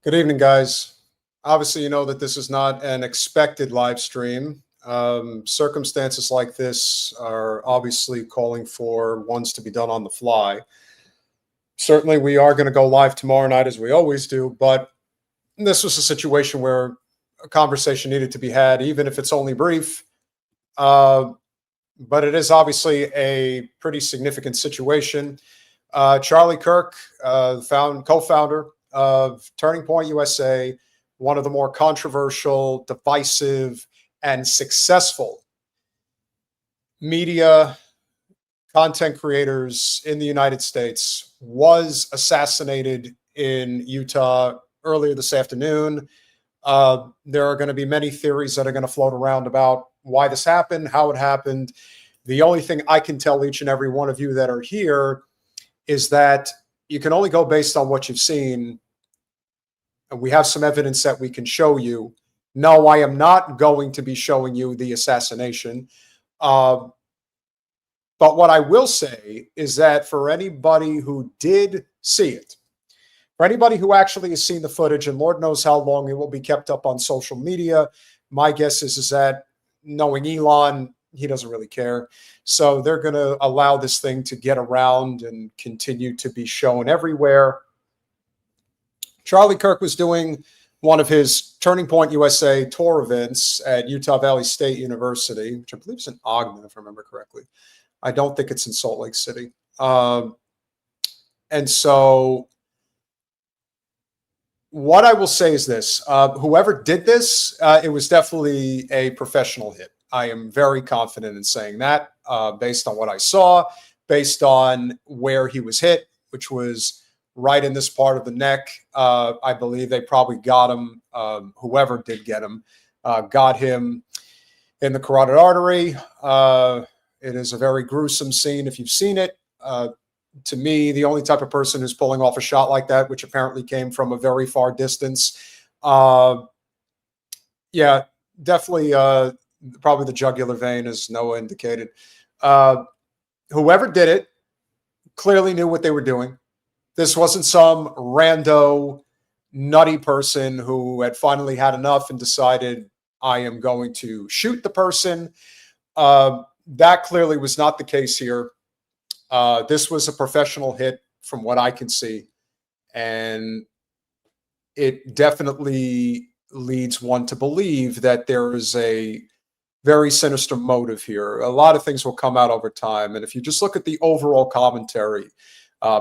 Good evening, guys. Obviously, you know that this is not an expected live stream. Circumstances like this are obviously calling for ones to be done on the fly. Certainly, we are going to go live tomorrow night as we always do, but this was a situation where a conversation needed to be had, even if it's only brief. But it is obviously a pretty significant situation. Charlie Kirk, co-founder of Turning Point USA, one of the more controversial, divisive, and successful media content creators in the United States, was assassinated in Utah earlier this afternoon. There are going to be many theories that are going to float around about why this happened, how it happened. The only thing I can tell each and every one of you that are here is that you can only go based on what you've seen. And we have some evidence that we can show you. No, I am not going to be showing you the assassination. But what I will say is that for anybody who did see it, for anybody who actually has seen the footage, and Lord knows how long it will be kept up on social media, my guess is that knowing Elon, he doesn't really care. So they're going to allow this thing to get around and continue to be shown everywhere. Charlie Kirk was doing one of his Turning Point USA tour events at Utah Valley State University, which I believe is in Ogden, if I remember correctly. I don't think it's in Salt Lake City. And so what I will say is this. Whoever did this, it was definitely a professional hit. I am very confident in saying that based on what I saw, based on where he was hit, which was right in this part of the neck. I believe they probably got him, whoever did get him, got him in the carotid artery. It is a very gruesome scene if you've seen it. To me, the only type of person who's pulling off a shot like that, which apparently came from a very far distance. Yeah, definitely probably the jugular vein, as Noah indicated. Whoever did it clearly knew what they were doing. This wasn't some rando, nutty person who had finally had enough and decided, I am going to shoot the person. That clearly was not the case here. This was a professional hit from what I can see. And it definitely leads one to believe that there is a very sinister motive here. A lot of things will come out over time. And if you just look at the overall commentary,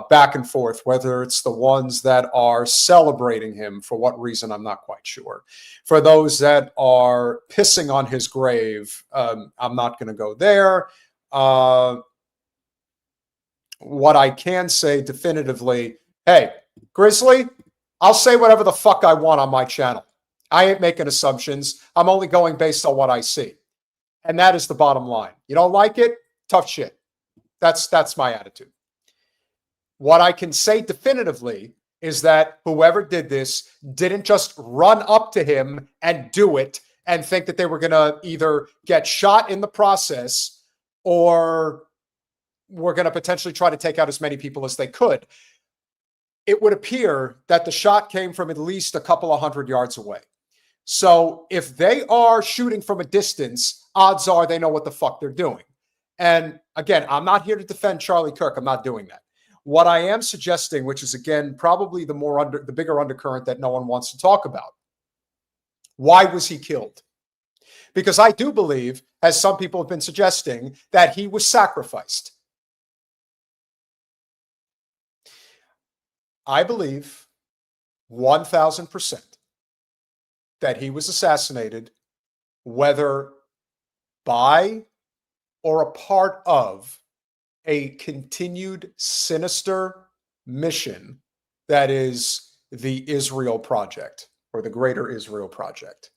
back and forth, whether it's the ones that are celebrating him, for what reason, I'm not quite sure. For those that are pissing on his grave, I'm not going to go there. What I can say definitively, hey, Grizzly, I'll say whatever the fuck I want on my channel. I ain't making assumptions. I'm only going based on what I see. And that is the bottom line. You don't like it? Tough shit. That's my attitude. What I can say definitively is that whoever did this didn't just run up to him and do it and think that they were going to either get shot in the process or were going to potentially try to take out as many people as they could. It would appear that the shot came from at least a couple of 100 yards away. So if they are shooting from a distance, odds are they know what the fuck they're doing. And again, I'm not here to defend Charlie Kirk. I'm not doing that. What I am suggesting, which is, again, probably the bigger undercurrent that no one wants to talk about. Why was he killed? Because I do believe, as some people have been suggesting, that he was sacrificed. I believe 1,000% that he was assassinated, whether by or a part of a continued sinister mission that is the Israel Project, or the Greater Israel Project.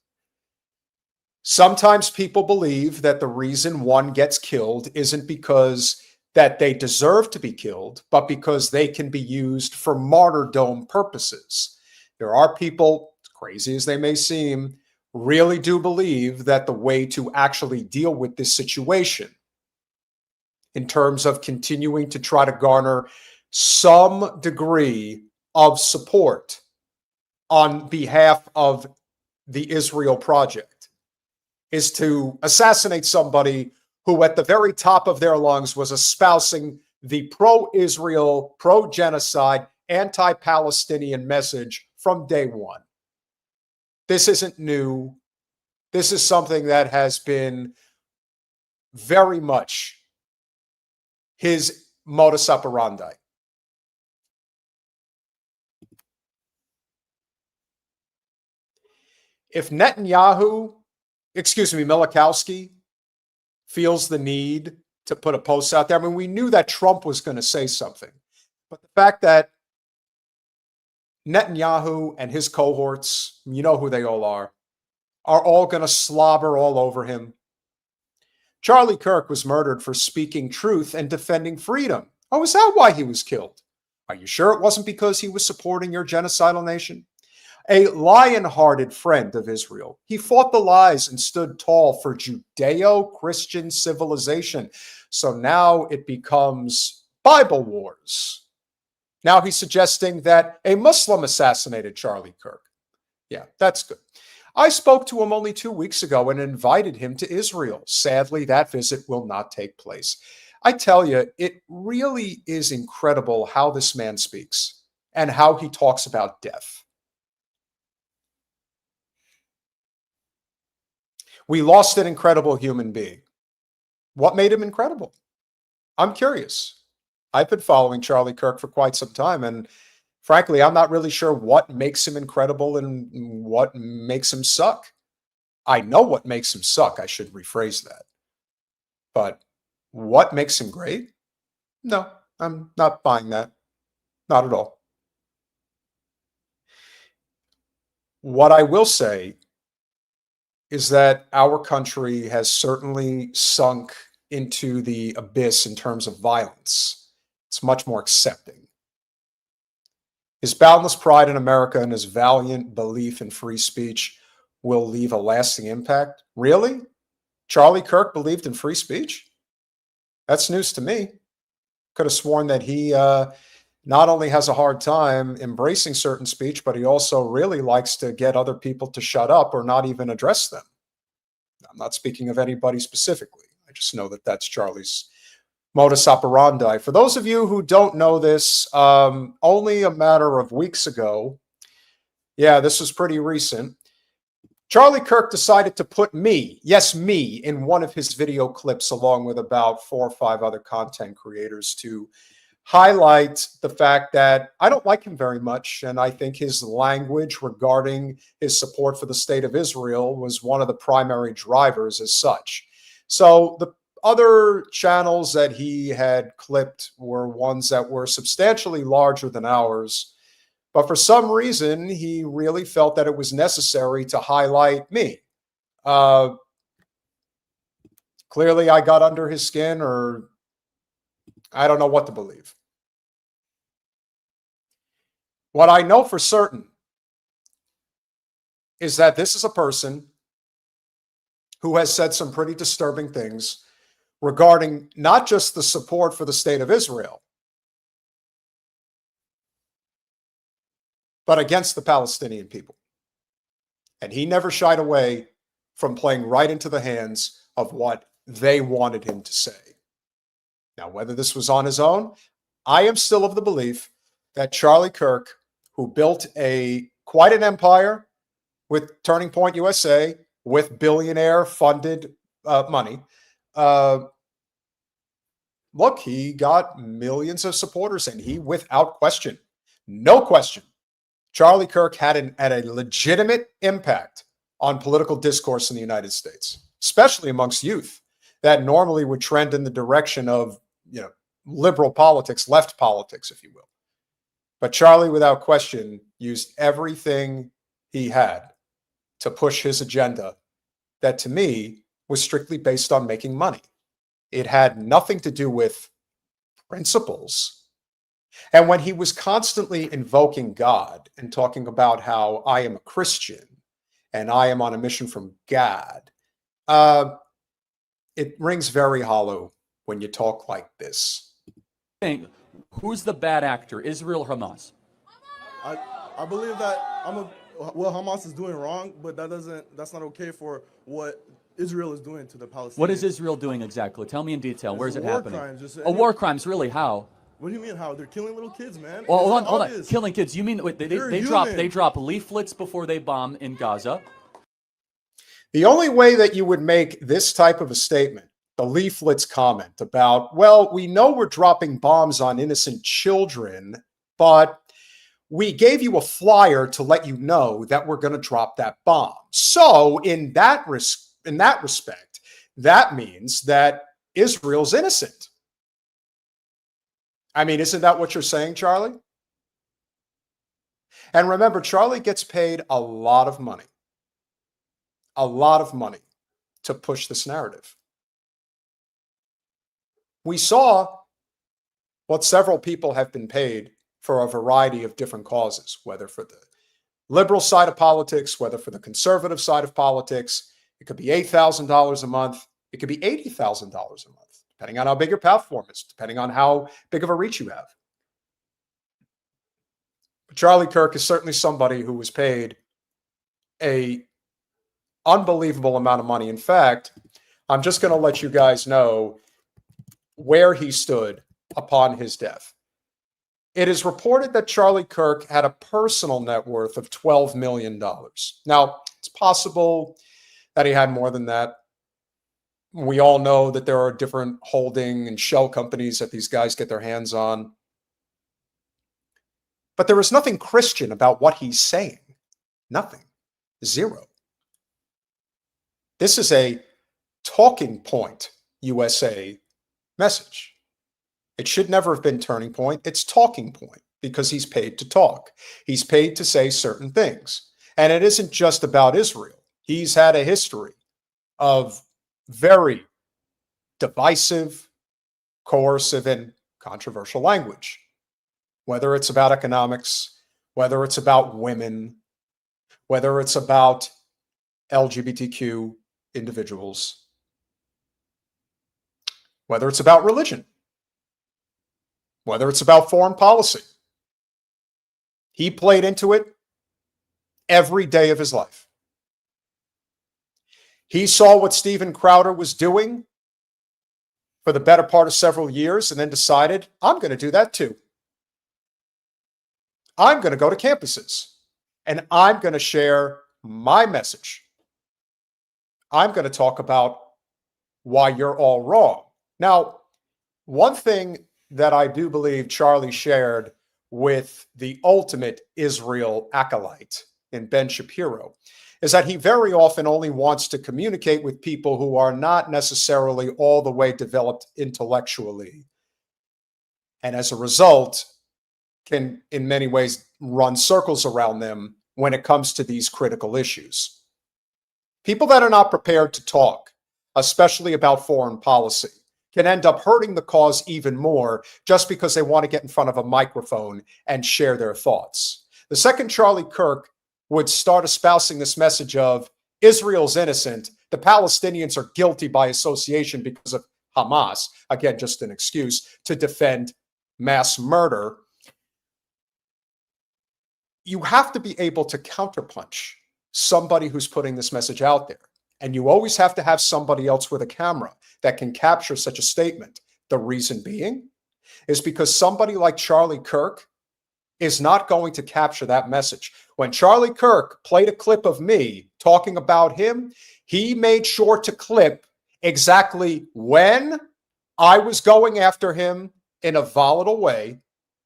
Sometimes people believe that the reason one gets killed isn't because that they deserve to be killed, but because they can be used for martyrdom purposes. There are people, as crazy as they may seem, really do believe that the way to actually deal with this situation in terms of continuing to try to garner some degree of support on behalf of the Israel project is to assassinate somebody who at the very top of their lungs was espousing the pro-Israel, pro-genocide, anti-Palestinian message from day one. This isn't new. This is something that has been very much his modus operandi. If Netanyahu, Milikowski, feels the need to put a post out there, I mean, we knew that Trump was going to say something. But the fact that Netanyahu and his cohorts, you know who they all are all going to slobber all over him. Charlie Kirk was murdered for speaking truth and defending freedom. Oh, is that why he was killed? Are you sure it wasn't because he was supporting your genocidal nation? A lion-hearted friend of Israel. He fought the lies and stood tall for Judeo-Christian civilization. So now it becomes Bible wars. Now he's suggesting that a Muslim assassinated Charlie Kirk. Yeah, that's good. I spoke to him only 2 weeks ago and invited him to Israel. Sadly, that visit will not take place. I tell you, it really is incredible how this man speaks and how he talks about death. We lost an incredible human being. What made him incredible? I'm curious. I've been following Charlie Kirk for quite some time, and frankly, I'm not really sure what makes him incredible and what makes him suck. I know what makes him suck. I should rephrase that. But what makes him great? No, I'm not buying that. Not at all. What I will say is that our country has certainly sunk into the abyss in terms of violence. It's much more accepting. His boundless pride in America and his valiant belief in free speech will leave a lasting impact. Really? Charlie Kirk believed in free speech? That's news to me. Could have sworn that he not only has a hard time embracing certain speech, but he also really likes to get other people to shut up or not even address them. I'm not speaking of anybody specifically. I just know that that's Charlie's modus operandi. For those of you who don't know this, only a matter of weeks ago, yeah, this was pretty recent, Charlie Kirk decided to put me, yes, me, in one of his video clips along with about 4 or 5 other content creators to highlight the fact that I don't like him very much, and I think his language regarding his support for the state of Israel was one of the primary drivers as such. So the other channels that he had clipped were ones that were substantially larger than ours, but for some reason, he really felt that it was necessary to highlight me. Clearly, I got under his skin, or I don't know what to believe. What I know for certain is that this is a person who has said some pretty disturbing things regarding not just the support for the state of Israel, but against the Palestinian people. And he never shied away from playing right into the hands of what they wanted him to say. Now, whether this was on his own, I am still of the belief that Charlie Kirk, who built quite an empire with Turning Point USA, with billionaire-funded money, look, he got millions of supporters, and he, without question, no question, Charlie Kirk had a legitimate impact on political discourse in the United States, especially amongst youth that normally would trend in the direction of, liberal politics, left politics, if you will. But Charlie, without question, used everything he had to push his agenda that, to me, was strictly based on making money. It had nothing to do with principles. And when he was constantly invoking God and talking about how I am a Christian and I am on a mission from God, it rings very hollow when you talk like this. Who's the bad actor, Israel or Hamas? I believe that what Hamas is doing wrong, but that's not okay for what Israel is doing to the Palestinians. What is Israel doing exactly? Tell me in detail. Where is it war happening? crimes, just Oh, war crimes, really? How? What do you mean how? They're killing little kids, man. Well, It's hold on. obvious. Killing kids. You mean You're they human. drop leaflets before they bomb in Gaza? The only way that you would make this type of a statement, the leaflets comment about, well, we know we're dropping bombs on innocent children, but we gave you a flyer to let you know that we're going to drop that bomb. So in that respect, that means that Israel's innocent. I mean, isn't that what you're saying, Charlie? And remember, Charlie gets paid a lot of money to push this narrative. We saw what several people have been paid for a variety of different causes, whether for the liberal side of politics, whether for the conservative side of politics. It could be $8,000 a month. It could be $80,000 a month, depending on how big your platform is, depending on how big of a reach you have. But Charlie Kirk is certainly somebody who was paid a unbelievable amount of money. In fact, I'm just going to let you guys know where he stood upon his death. It is reported that Charlie Kirk had a personal net worth of $12 million. Now, it's possible that he had more than that. We all know that there are different holding and shell companies that these guys get their hands on. But there is nothing Christian about what he's saying. Nothing. Zero. This is a Talking Point USA message. It should never have been Turning Point. It's Talking Point because he's paid to talk. He's paid to say certain things. And it isn't just about Israel. He's had a history of very divisive, coercive, and controversial language. Whether it's about economics, whether it's about women, whether it's about LGBTQ individuals, whether it's about religion, whether it's about foreign policy. He played into it every day of his life. He saw what Steven Crowder was doing for the better part of several years and then decided, I'm going to do that too. I'm going to go to campuses and I'm going to share my message. I'm going to talk about why you're all wrong. Now, one thing that I do believe Charlie shared with the ultimate Israel acolyte in Ben Shapiro is that he very often only wants to communicate with people who are not necessarily all the way developed intellectually. And as a result, can in many ways run circles around them when it comes to these critical issues. People that are not prepared to talk, especially about foreign policy, can end up hurting the cause even more just because they want to get in front of a microphone and share their thoughts. The second Charlie Kirk would start espousing this message of Israel's innocent, the Palestinians are guilty by association because of Hamas, again, just an excuse to defend mass murder, you have to be able to counterpunch somebody who's putting this message out there. And you always have to have somebody else with a camera that can capture such a statement. The reason being is because somebody like Charlie Kirk is not going to capture that message. When Charlie Kirk played a clip of me talking about him, he made sure to clip exactly when I was going after him in a volatile way.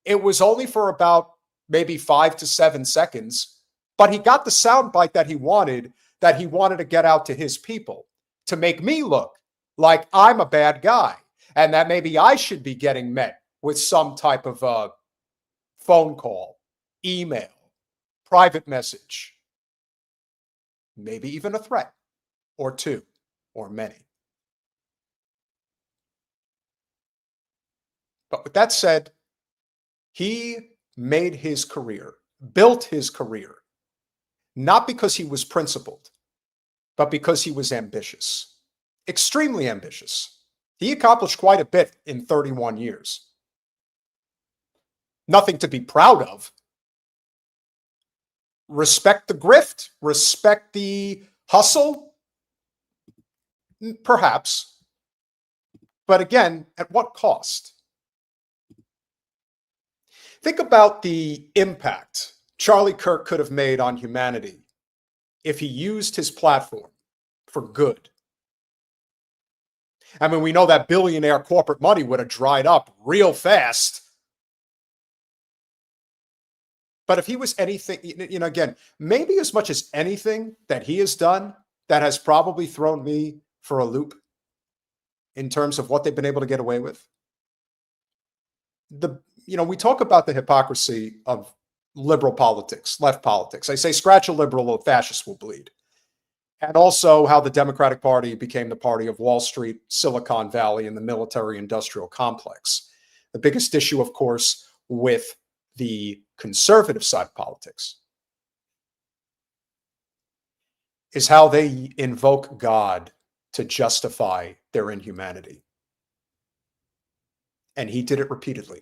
It was only for about maybe 5 to 7 seconds, but he got the soundbite that he wanted to get out to his people to make me look like I'm a bad guy and that maybe I should be getting met with some type of a phone call, email, private message, maybe even a threat or two or many. But with that said, he made his career, built his career, not because he was principled, but because he was ambitious, extremely ambitious. He accomplished quite a bit in 31 years. Nothing to be proud of, Respect the grift, respect the hustle, perhaps. But again, at what cost? Think about the impact Charlie Kirk could have made on humanity if he used his platform for good. I mean, we know that billionaire corporate money would have dried up real fast. But if he was anything, again, maybe as much as anything that he has done that has probably thrown me for a loop in terms of what they've been able to get away with. We talk about the hypocrisy of liberal politics, left politics. I say scratch a liberal, a fascist will bleed. And also how the Democratic Party became the party of Wall Street, Silicon Valley, and the military-industrial complex. The biggest issue, of course, with the conservative side of politics is how they invoke God to justify their inhumanity. And he did it repeatedly.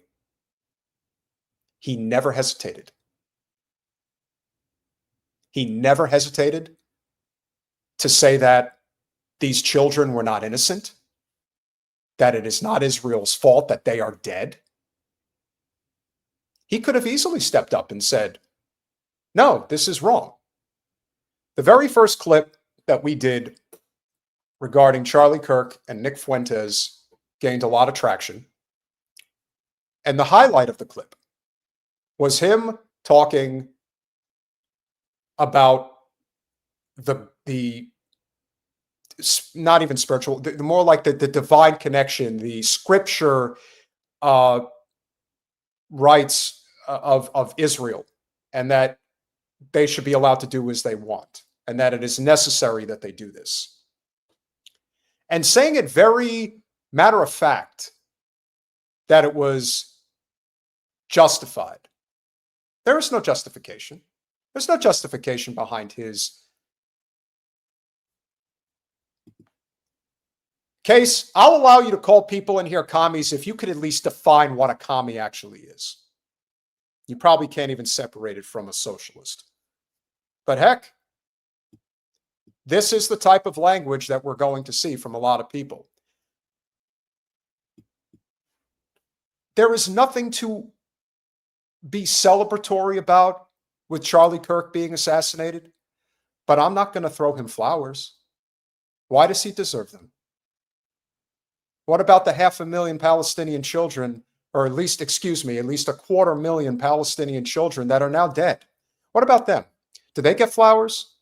He never hesitated. He never hesitated to say that these children were not innocent, that it is not Israel's fault that they are dead. He could have easily stepped up and said, no, this is wrong. The very first clip that we did regarding Charlie Kirk and Nick Fuentes gained a lot of traction. And the highlight of the clip was him talking about the not even spiritual, the more like the divine connection, the scripture rights of Israel, and that they should be allowed to do as they want, and that it is necessary that they do this. And saying it very matter of fact that it was justified. There is no justification. There's no justification behind his case. I'll allow you to call people in here commies if you could at least define what a commie actually is. You probably can't even separate it from a socialist. But heck, this is the type of language that we're going to see from a lot of people. There is nothing to be celebratory about with Charlie Kirk being assassinated, but I'm not going to throw him flowers. Why does he deserve them? What about the 500,000 Palestinian children, or at least 250,000 Palestinian children that are now dead? What about them? Do they get flowers?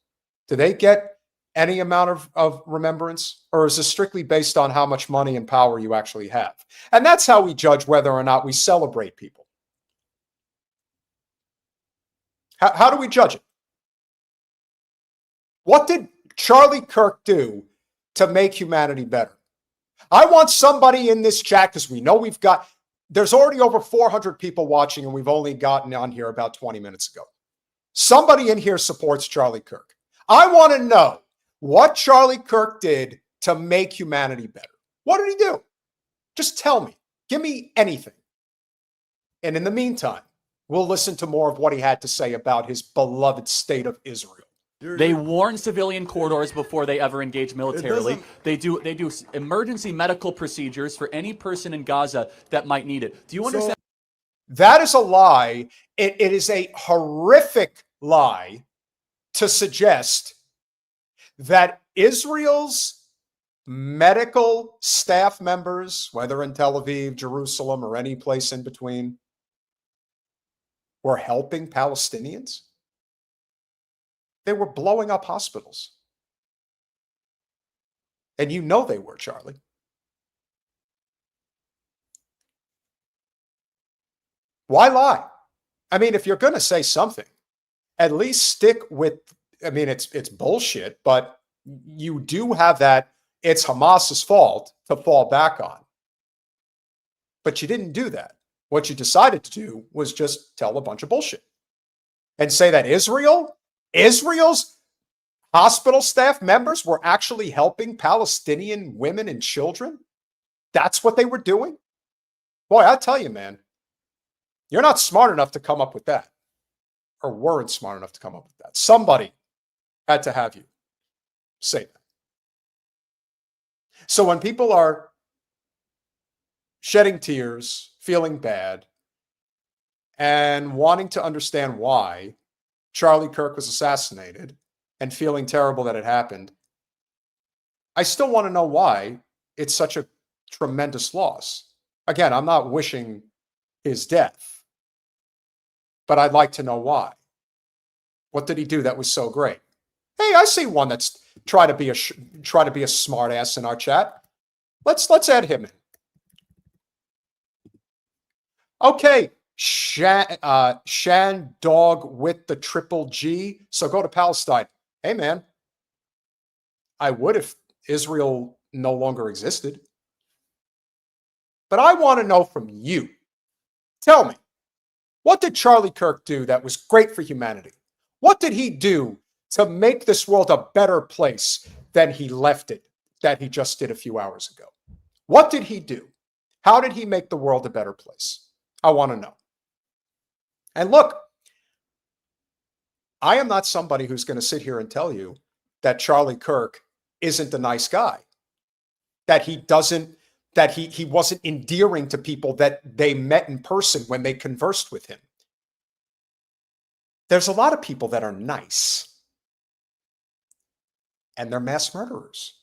Do they get any amount of remembrance? Or is this strictly based on how much money and power you actually have? And that's how we judge whether or not we celebrate people. How do we judge it? What did Charlie Kirk do to make humanity better? I want somebody in this chat, because we know there's already over 400 people watching, and we've only gotten on here about 20 minutes ago. Somebody in here supports Charlie Kirk. I want to know what Charlie Kirk did to make humanity better. What did he do? Just tell me. Give me anything. And in the meantime, we'll listen to more of what he had to say about his beloved state of Israel. They warn civilian corridors before they ever engage militarily. They do emergency medical procedures for any person in Gaza that might need it. Do you understand? That is a lie. It is a horrific lie to suggest that Israel's medical staff members, whether in Tel Aviv, Jerusalem, or any place in between, were helping Palestinians. They were blowing up hospitals. And you know they were, Charlie. Why lie? I mean, if you're going to say something, at least stick with, it's bullshit, but you do have that it's Hamas's fault to fall back on. But you didn't do that. What you decided to do was just tell a bunch of bullshit and say that Israel's hospital staff members were actually helping Palestinian women and children. That's what they were doing. Boy, I tell you, man, you're not smart enough to come up with that. or weren't smart enough to come up with that. Somebody had to have you say that. So when people are shedding tears, feeling bad, and wanting to understand why Charlie Kirk was assassinated and feeling terrible that it happened, I still want to know why it's such a tremendous loss. Again, I'm not wishing his death, but I'd like to know why. What did he do that was so great? Hey, I see one that's try to be a smart ass in our chat. Let's add him in. Okay, Shan Dog with the triple G. So go to Palestine. Hey man, I would if Israel no longer existed. But I want to know from you. Tell me, what did Charlie Kirk do that was great for humanity? What did he do to make this world a better place than he left it, that he just did a few hours ago? What did he do? How did he make the world a better place? I want to know. And look, I am not somebody who's going to sit here and tell you that Charlie Kirk isn't a nice guy, that he wasn't endearing to people that they met in person when they conversed with him. There's a lot of people that are nice, and they're mass murderers.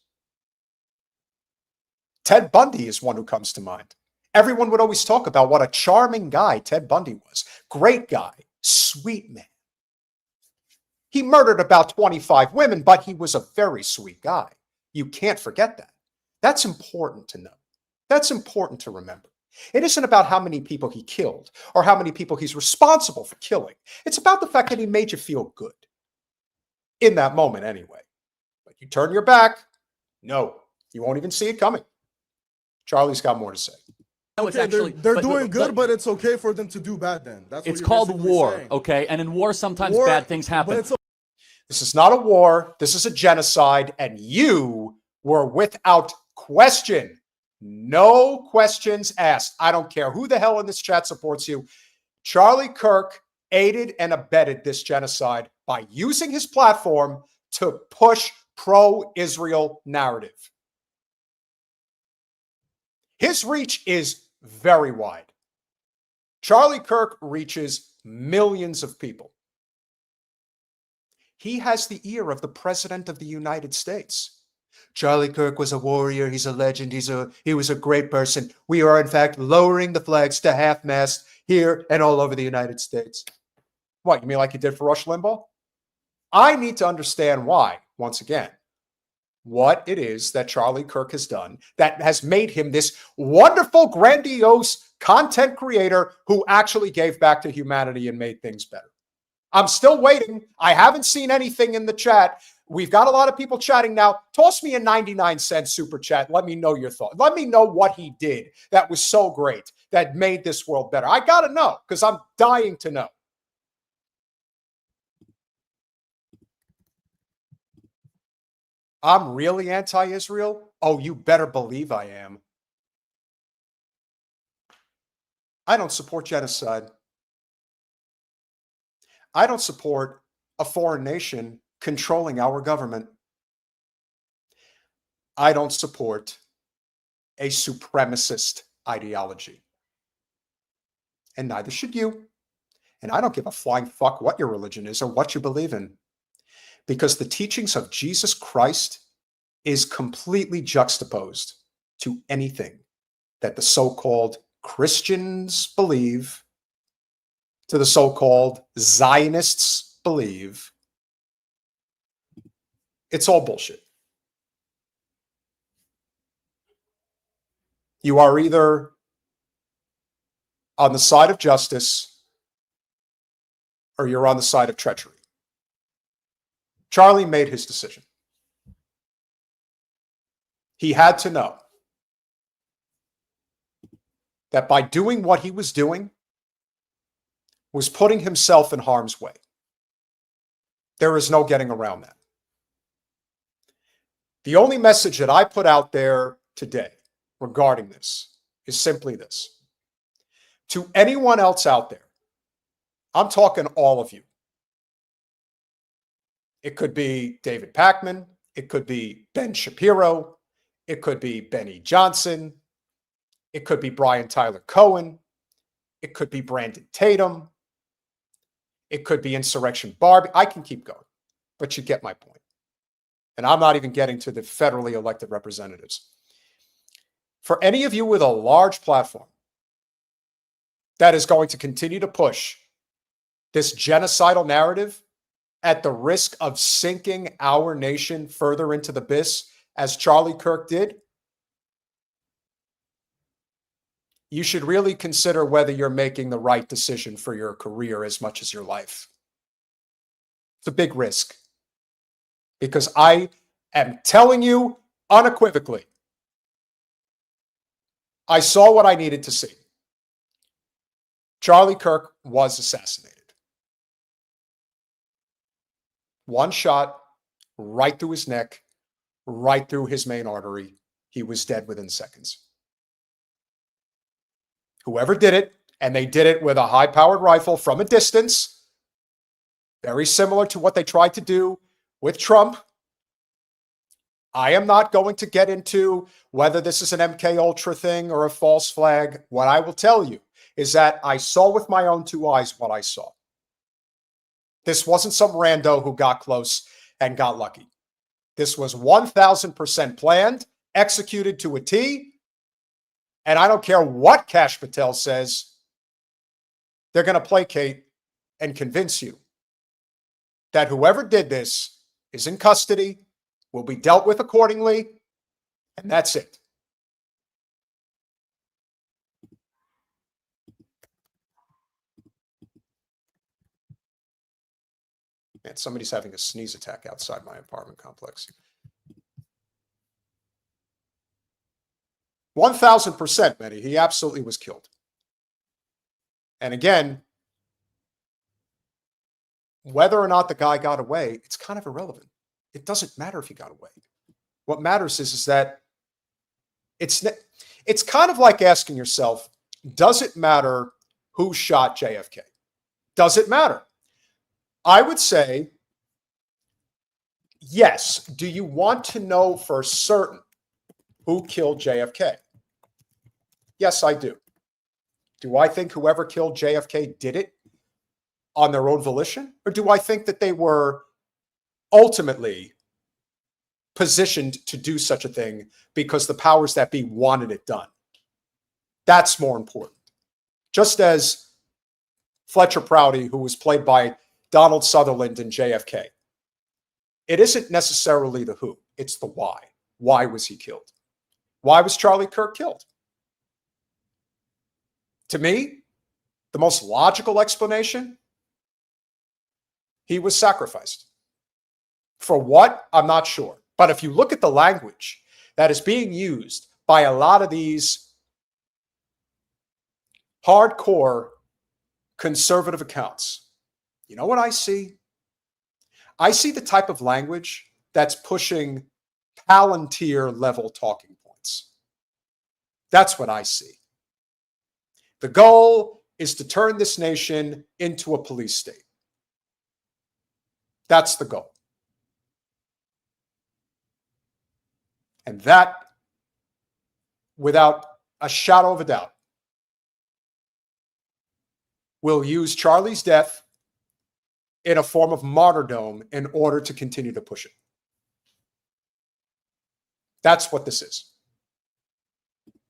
Ted Bundy is one who comes to mind. Everyone would always talk about what a charming guy Ted Bundy was. Great guy, sweet man. He murdered about 25 women, but he was a very sweet guy. You can't forget that. That's important to know. That's important to remember. It isn't about how many people he killed or how many people he's responsible for killing. It's about the fact that he made you feel good. In that moment, anyway. But you turn your back, no, you won't even see it coming. Charlie's got more to say. No, it's Okay, actually they're doing good, but it's okay for them to do bad then. That's what it's you're called basically war, saying. okay? And in war, sometimes War, bad things happen. But it's This is not a war. This is a genocide. And you were without question. No questions asked. I don't care who the hell in this chat supports you. Charlie Kirk aided and abetted this genocide by using his platform to push pro-Israel narrative. His reach is very wide. Charlie Kirk reaches millions of people. He has the ear of the President of the United States. Charlie Kirk was a warrior. He's a legend. He was a great person. We are, in fact, lowering the flags to half-mast here and all over the United States. What, you mean like you did for Rush Limbaugh? I need to understand why, once again, what it is that Charlie Kirk has done that has made him this wonderful, grandiose content creator who actually gave back to humanity and made things better. I'm still waiting. I haven't seen anything in the chat. We've got a lot of people chatting now. Toss me a 99-cent super chat. Let me know your thoughts. Let me know what he did that was so great, that made this world better. I got to know because I'm dying to know. I'm really anti-Israel? Oh, you better believe I am. I don't support genocide. I don't support a foreign nation controlling our government. I don't support a supremacist ideology. And neither should you. And I don't give a flying fuck what your religion is or what you believe in. Because the teachings of Jesus Christ is completely juxtaposed to anything that the so-called Christians believe, to the so-called Zionists believe. It's all bullshit. You are either on the side of justice or you're on the side of treachery. Charlie made his decision. He had to know that by doing what he was doing was putting himself in harm's way. There is no getting around that. The only message that I put out there today regarding this is simply this. To anyone else out there, I'm talking all of you, It could be David Pakman. It could be Ben Shapiro. It could be Benny Johnson. It could be Brian Tyler Cohen. It could be Brandon Tatum. It could be Insurrection Barbie. I can keep going, but you get my point. And I'm not even getting to the federally elected representatives. For any of you with a large platform that is going to continue to push this genocidal narrative at the risk of sinking our nation further into the abyss, as Charlie Kirk did, you should really consider whether you're making the right decision for your career as much as your life. It's a big risk. Because I am telling you unequivocally, I saw what I needed to see. Charlie Kirk was assassinated. One shot right through his neck, right through his main artery. He was dead within seconds. Whoever did it, and they did it with a high-powered rifle from a distance, very similar to what they tried to do with Trump. I am not going to get into whether this is an MK Ultra thing or a false flag. What I will tell you is that I saw with my own two eyes what I saw. This wasn't some rando who got close and got lucky. This was 1,000% planned, executed to a T. And I don't care what Kash Patel says, they're going to placate and convince you that whoever did this is in custody, will be dealt with accordingly, and that's it. Man, somebody's having a sneeze attack outside my apartment complex. 1,000%, Benny. He absolutely was killed. And again, whether or not the guy got away, it's kind of irrelevant. It doesn't matter if he got away. What matters is that it's kind of like asking yourself, does it matter who shot JFK? Does it matter? I would say, yes. Do you want to know for certain who killed JFK? Yes, I do. Do I think whoever killed JFK did it on their own volition? Or do I think that they were ultimately positioned to do such a thing because the powers that be wanted it done? That's more important. Just as Fletcher Prouty, who was played by Donald Sutherland in JFK, it isn't necessarily the who, it's the why. Why was he killed? Why was Charlie Kirk killed? To me, the most logical explanation, he was sacrificed. For what? I'm not sure. But if you look at the language that is being used by a lot of these hardcore conservative accounts, you know what I see? I see the type of language that's pushing Palantir level talking points. That's what I see. The goal is to turn this nation into a police state. That's the goal. And that, without a shadow of a doubt, will use Charlie's death in a form of martyrdom in order to continue to push it. That's what this is.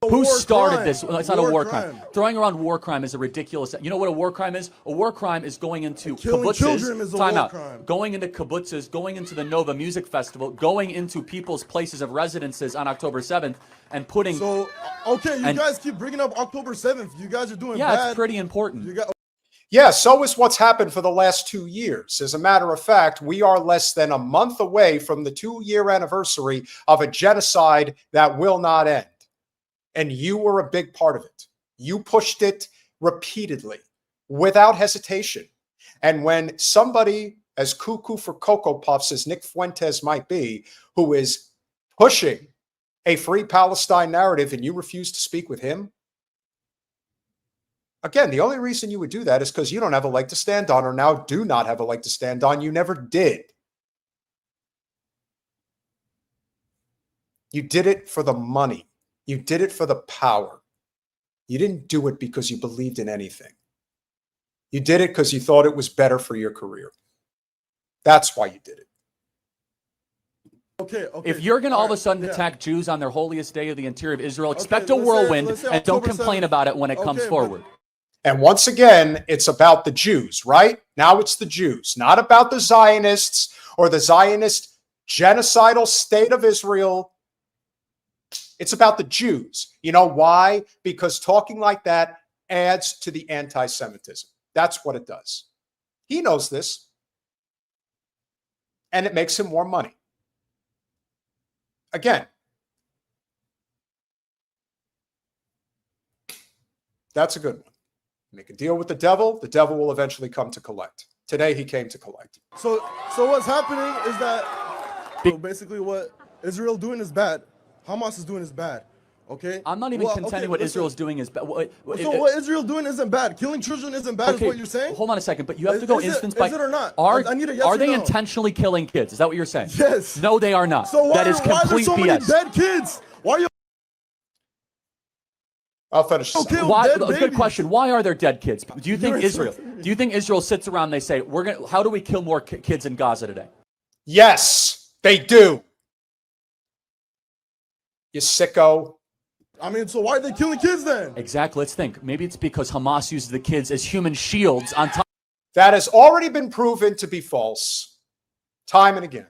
Who started this? It's not a war crime. Throwing around war crime is a ridiculous. You know what a war crime is? A war crime is going into kibbutzes. Time out. Going into kibbutzes, going into the Nova Music Festival, going into people's places of residences on October 7th, and putting. So, okay, you guys keep bringing up October 7th. You guys are doing bad. Yeah, it's pretty important. Yeah, so is what's happened for the last 2 years. As a matter of fact, we are less than a month away from the 2-year anniversary of a genocide that will not end. And you were a big part of it. You pushed it repeatedly, without hesitation. And when somebody as cuckoo for Cocoa Puffs as Nick Fuentes might be, who is pushing a free Palestine narrative and you refuse to speak with him, again, the only reason you would do that is because you don't have a leg to stand on, or now do not have a leg to stand on. You never did. You did it for the money. You did it for the power. You didn't do it because you believed in anything. You did it because you thought it was better for your career. That's why you did it. Okay. If you're going to all of a sudden attack Jews on their holiest day of the interior of Israel, expect a whirlwind and don't complain about it when it comes forward. And once again, it's about the Jews, right? Now it's the Jews, not about the Zionists or the Zionist genocidal state of Israel. It's about the Jews. You know why? Because talking like that adds to the anti-Semitism. That's what it does. He knows this. And it makes him more money. Again, that's a good one. Make a deal with the devil will eventually come to collect. Today he came to collect. So what's happening is that basically what Israel doing is bad. Hamas is doing is bad. Okay? I'm not even contending what Israel is doing is bad. So what Israel doing isn't bad. Killing children isn't bad is what you're saying? Hold on a second, but you have to go instance by... Is it or not? Are, I need a yes are they or no. intentionally killing kids? Is that what you're saying? Yes. No, they are not. So why, that is complete why are there so BS. many dead kids? Why are you... I'll finish this. Good question. Why are there dead kids? Do you think Israel sits around and they say, how do we kill more kids in Gaza today? Yes, they do. You sicko. I mean, so why are they killing kids then? Exactly. Let's think. Maybe it's because Hamas uses the kids as human shields on top. That has already been proven to be false, time and again.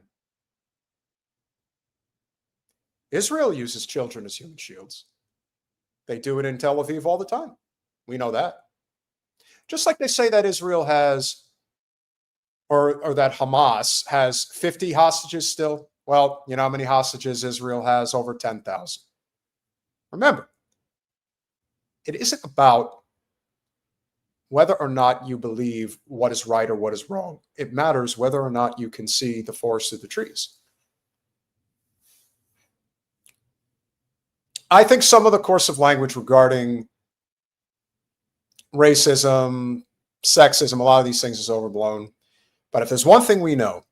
Israel uses children as human shields. They do it in Tel Aviv all the time. We know that. Just like they say that Israel has, or that Hamas has 50 hostages still. Well, you know how many hostages Israel has? Over 10,000. Remember, it isn't about whether or not you believe what is right or what is wrong. It matters whether or not you can see the forest through the trees. I think some of the course of language regarding racism, sexism, a lot of these things is overblown. But if there's one thing we know,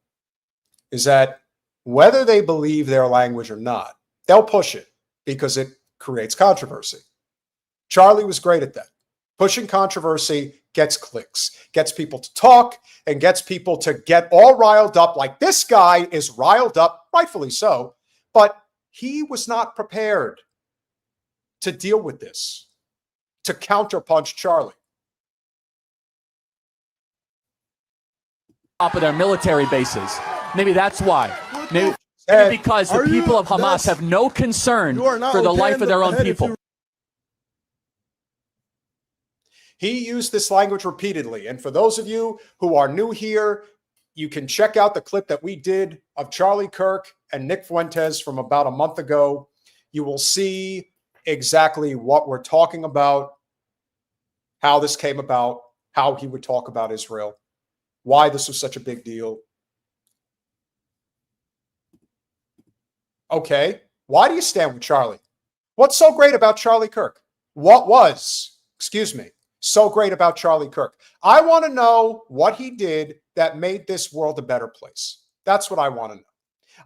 is that whether they believe their language or not, they'll push it because it creates controversy. Charlie was great at that. Pushing controversy gets clicks, gets people to talk, and gets people to get all riled up like this guy is riled up, rightfully so, but he was not prepared to deal with this, to counterpunch Charlie. Top of their military bases. Maybe that's why. Maybe because the people of Hamas have no concern for the life of their own people. He used this language repeatedly. And for those of you who are new here, you can check out the clip that we did of Charlie Kirk and Nick Fuentes from about a month ago. You will see exactly what we're talking about, how this came about, how he would talk about Israel, why this was such a big deal. Okay, why do you stand with Charlie? What's so great about Charlie Kirk? What was, so great about Charlie Kirk? I want to know what he did that made this world a better place. That's what I want to know.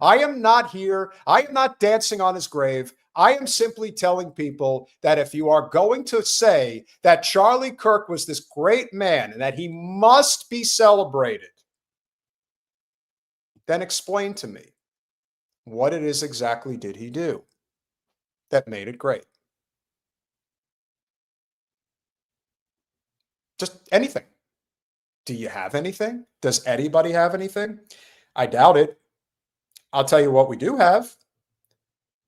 I am not here. I am not dancing on his grave. I am simply telling people that if you are going to say that Charlie Kirk was this great man and that he must be celebrated, then explain to me what it is exactly did he do that made it great. Just anything. Do you have anything? Does anybody have anything? I doubt it. I'll tell you what we do have.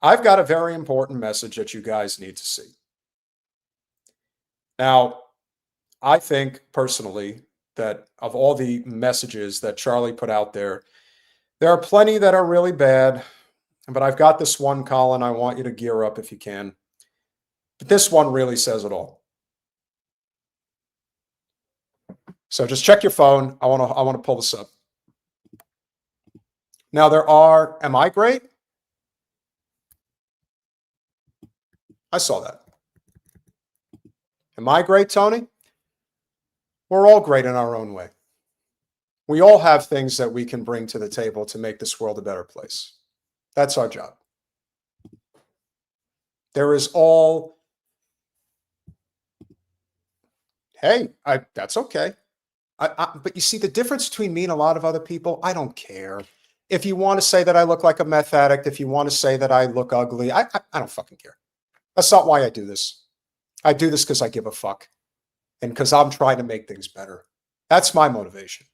I've got a very important message that you guys need to see. Now, I think personally that of all the messages that Charlie put out there are plenty that are really bad, but I've got this one, Colin. I want you to gear up if you can. But this one really says it all. So just check your phone. I want to pull this up. Now am I great? I saw that. Am I great, Tony? We're all great in our own way. We all have things that we can bring to the table to make this world a better place. That's our job. There is all, hey, that's okay. But you see the difference between me and a lot of other people? I don't care. If you want to say that I look like a meth addict, if you want to say that I look ugly, I don't fucking care. That's not why I do this. I do this because I give a fuck and because I'm trying to make things better. That's my motivation.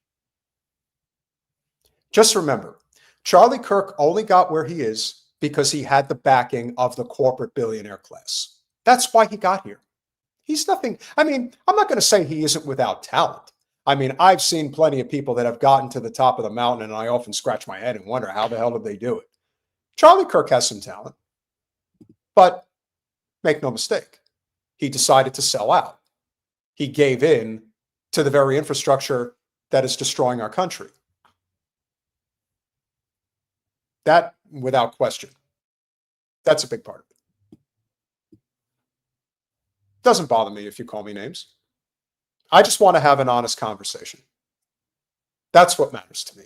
Just remember, Charlie Kirk only got where he is because he had the backing of the corporate billionaire class. That's why he got here. He's nothing. I mean, I'm not going to say he isn't without talent. I mean, I've seen plenty of people that have gotten to the top of the mountain, and I often scratch my head and wonder how the hell did they do it. Charlie Kirk has some talent, but make no mistake, he decided to sell out. He gave in to the very infrastructure that is destroying our country. That, without question, that's a big part of it. Doesn't bother me if you call me names. I just want to have an honest conversation. That's what matters to me.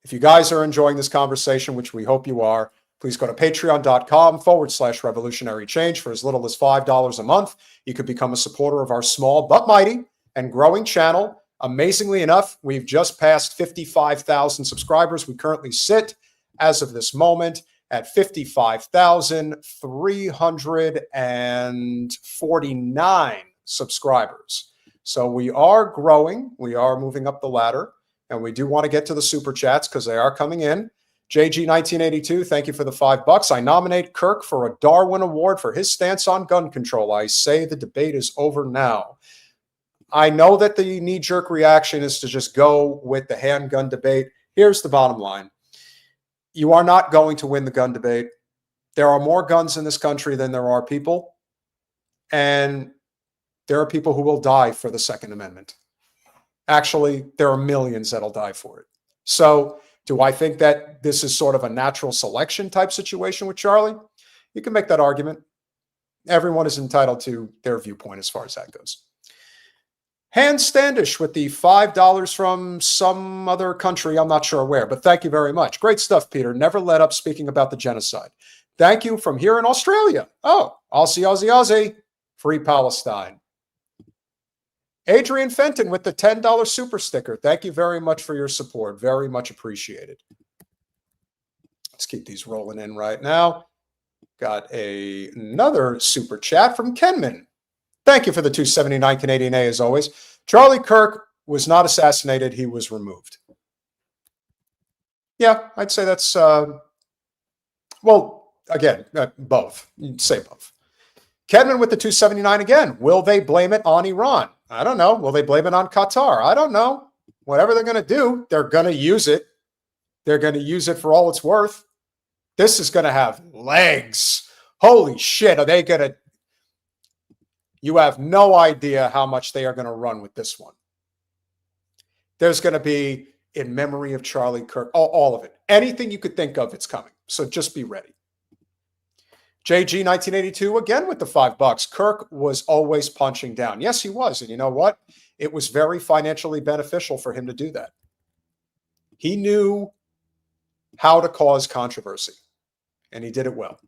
If you guys are enjoying this conversation, which we hope you are, please go to patreon.com/revolutionary change for as little as $5 a month. You could become a supporter of our small but mighty and growing channel. Amazingly enough, we've just passed 55,000 subscribers. We currently sit, as of this moment, at 55,349 subscribers. So we are growing. We are moving up the ladder. And we do want to get to the super chats because they are coming in. JG1982, thank you for the $5. I nominate Kirk for a Darwin Award for his stance on gun control. I say the debate is over now. I know that the knee-jerk reaction is to just go with the handgun debate. Here's the bottom line. You are not going to win the gun debate. There are more guns in this country than there are people. And there are people who will die for the Second Amendment. Actually, there are millions that'll die for it. So do I think that this is sort of a natural selection type situation with Charlie? You can make that argument. Everyone is entitled to their viewpoint as far as that goes. Hans Standish with the $5 from some other country, I'm not sure where, but thank you very much. Great stuff, Peter. Never let up speaking about the genocide. Thank you from here in Australia. Oh, Aussie, Aussie, Aussie. Free Palestine. Adrian Fenton with the $10 super sticker. Thank you very much for your support. Very much appreciated. Let's keep these rolling in right now. Got another super chat from Kenman. Thank you for the $2.79 Canadian A, as always. Charlie Kirk was not assassinated. He was removed. Yeah, I'd say that's, well, again, both. You'd say both. Kedman with the $2.79 again. Will they blame it on Iran? I don't know. Will they blame it on Qatar? I don't know. Whatever they're going to do, they're going to use it. They're going to use it for all it's worth. This is going to have legs. Holy shit. Are they going to? You have no idea how much they are going to run with this one. There's going to be in memory of Charlie Kirk, all of it. Anything you could think of, it's coming. So just be ready. JG 1982 again with the $5. Kirk was always punching down. Yes, he was. And you know what? It was very financially beneficial for him to do that. He knew how to cause controversy, and he did it well.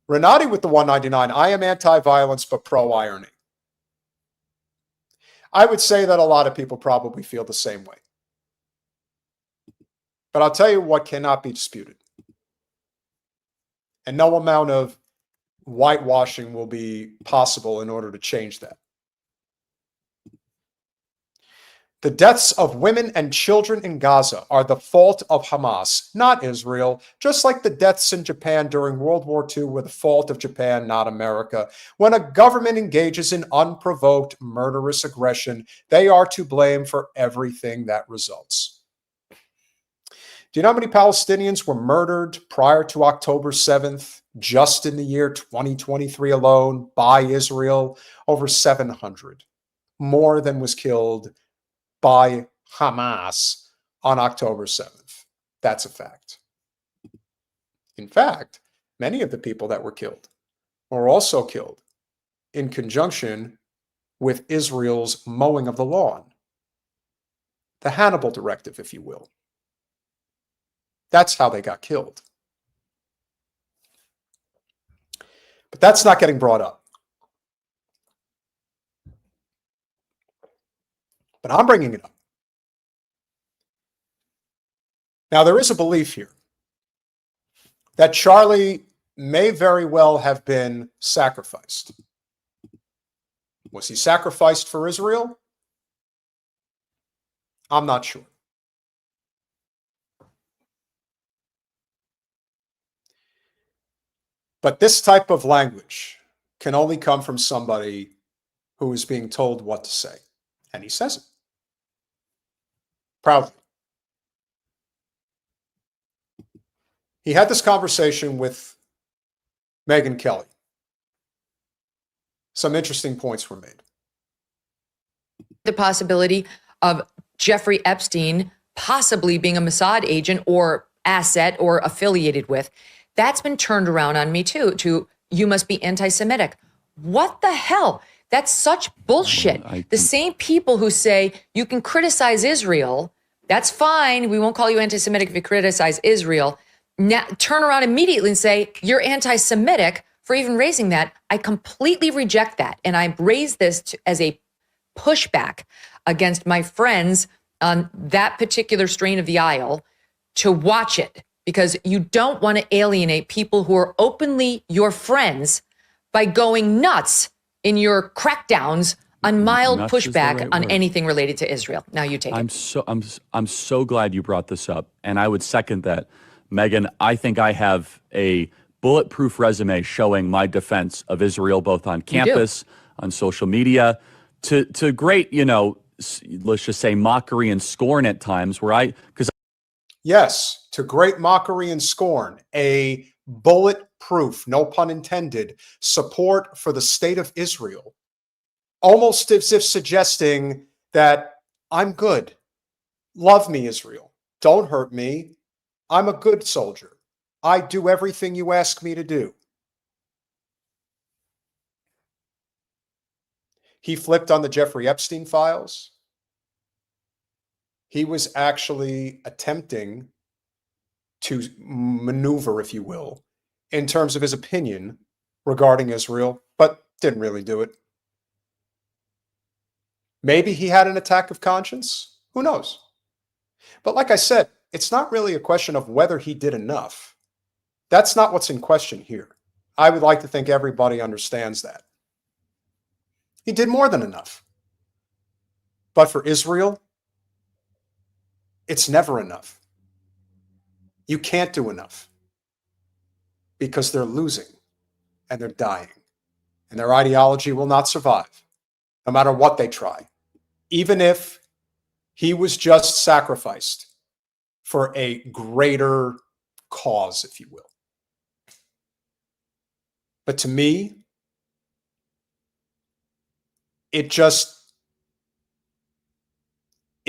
Renati with the $1.99. I am anti-violence, but pro-irony. I would say that a lot of people probably feel the same way. But I'll tell you what cannot be disputed. And no amount of whitewashing will be possible in order to change that. The deaths of women and children in Gaza are the fault of Hamas, not Israel, just like the deaths in Japan during World War II were the fault of Japan, not America. When a government engages in unprovoked, murderous aggression, they are to blame for everything that results. Do you know how many Palestinians were murdered prior to October 7th, just in the year 2023 alone, by Israel? Over 700. More than was killed by Hamas on October 7th. That's a fact. In fact, many of the people that were killed were also killed in conjunction with Israel's mowing of the lawn. The Hannibal Directive, if you will. That's how they got killed. But that's not getting brought up. But I'm bringing it up. Now, there is a belief here that Charlie may very well have been sacrificed. Was he sacrificed for Israel? I'm not sure. But this type of language can only come from somebody who is being told what to say. And he says it proudly. He had this conversation with Megyn Kelly. Some interesting points were made. The possibility of Jeffrey Epstein possibly being a Mossad agent or asset or affiliated with, that's been turned around on me too, to you must be anti-Semitic. What the hell? That's such bullshit. The same people who say you can criticize Israel, that's fine, we won't call you anti-Semitic if you criticize Israel, now turn around immediately and say you're anti-Semitic for even raising that. I completely reject that. And I raise this as a pushback against my friends on that particular strain of the aisle to watch it, because you don't want to alienate people who are openly your friends by going nuts in your crackdowns on mild pushback on anything related to Israel. Now you take it. I'm so glad you brought this up, and I would second that. Megyn, I think I have a bulletproof resume showing my defense of Israel, both on campus, on social media, to great, let's just say mockery and scorn at times Yes, to great mockery and scorn, a bulletproof, no pun intended, support for the state of Israel, almost as if suggesting that I'm good. Love me, Israel. Don't hurt me. I'm a good soldier. I do everything you ask me to do. He flipped on the Jeffrey Epstein files. He was actually attempting to maneuver, if you will, in terms of his opinion regarding Israel, but didn't really do it. Maybe he had an attack of conscience. Who knows? But like I said, it's not really a question of whether he did enough. That's not what's in question here. I would like to think everybody understands that. He did more than enough. But for Israel, it's never enough. You can't do enough because they're losing and they're dying, and their ideology will not survive no matter what they try, even if he was just sacrificed for a greater cause, if you will. But to me, it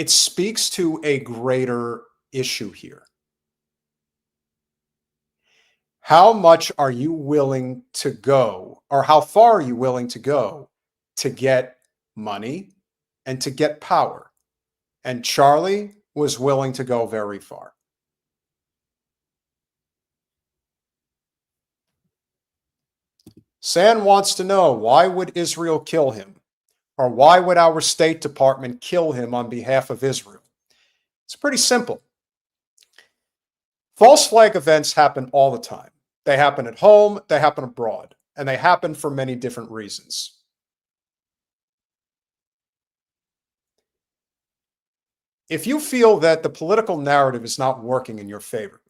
speaks to a greater issue here. How much are you willing to go, or how far are you willing to go to get money and to get power? And Charlie was willing to go very far. San wants to know, why would Israel kill him? Or why would our State Department kill him on behalf of Israel? It's pretty simple. False flag events happen all the time. They happen at home, they happen abroad, and they happen for many different reasons. If you feel that the political narrative is not working in your favor,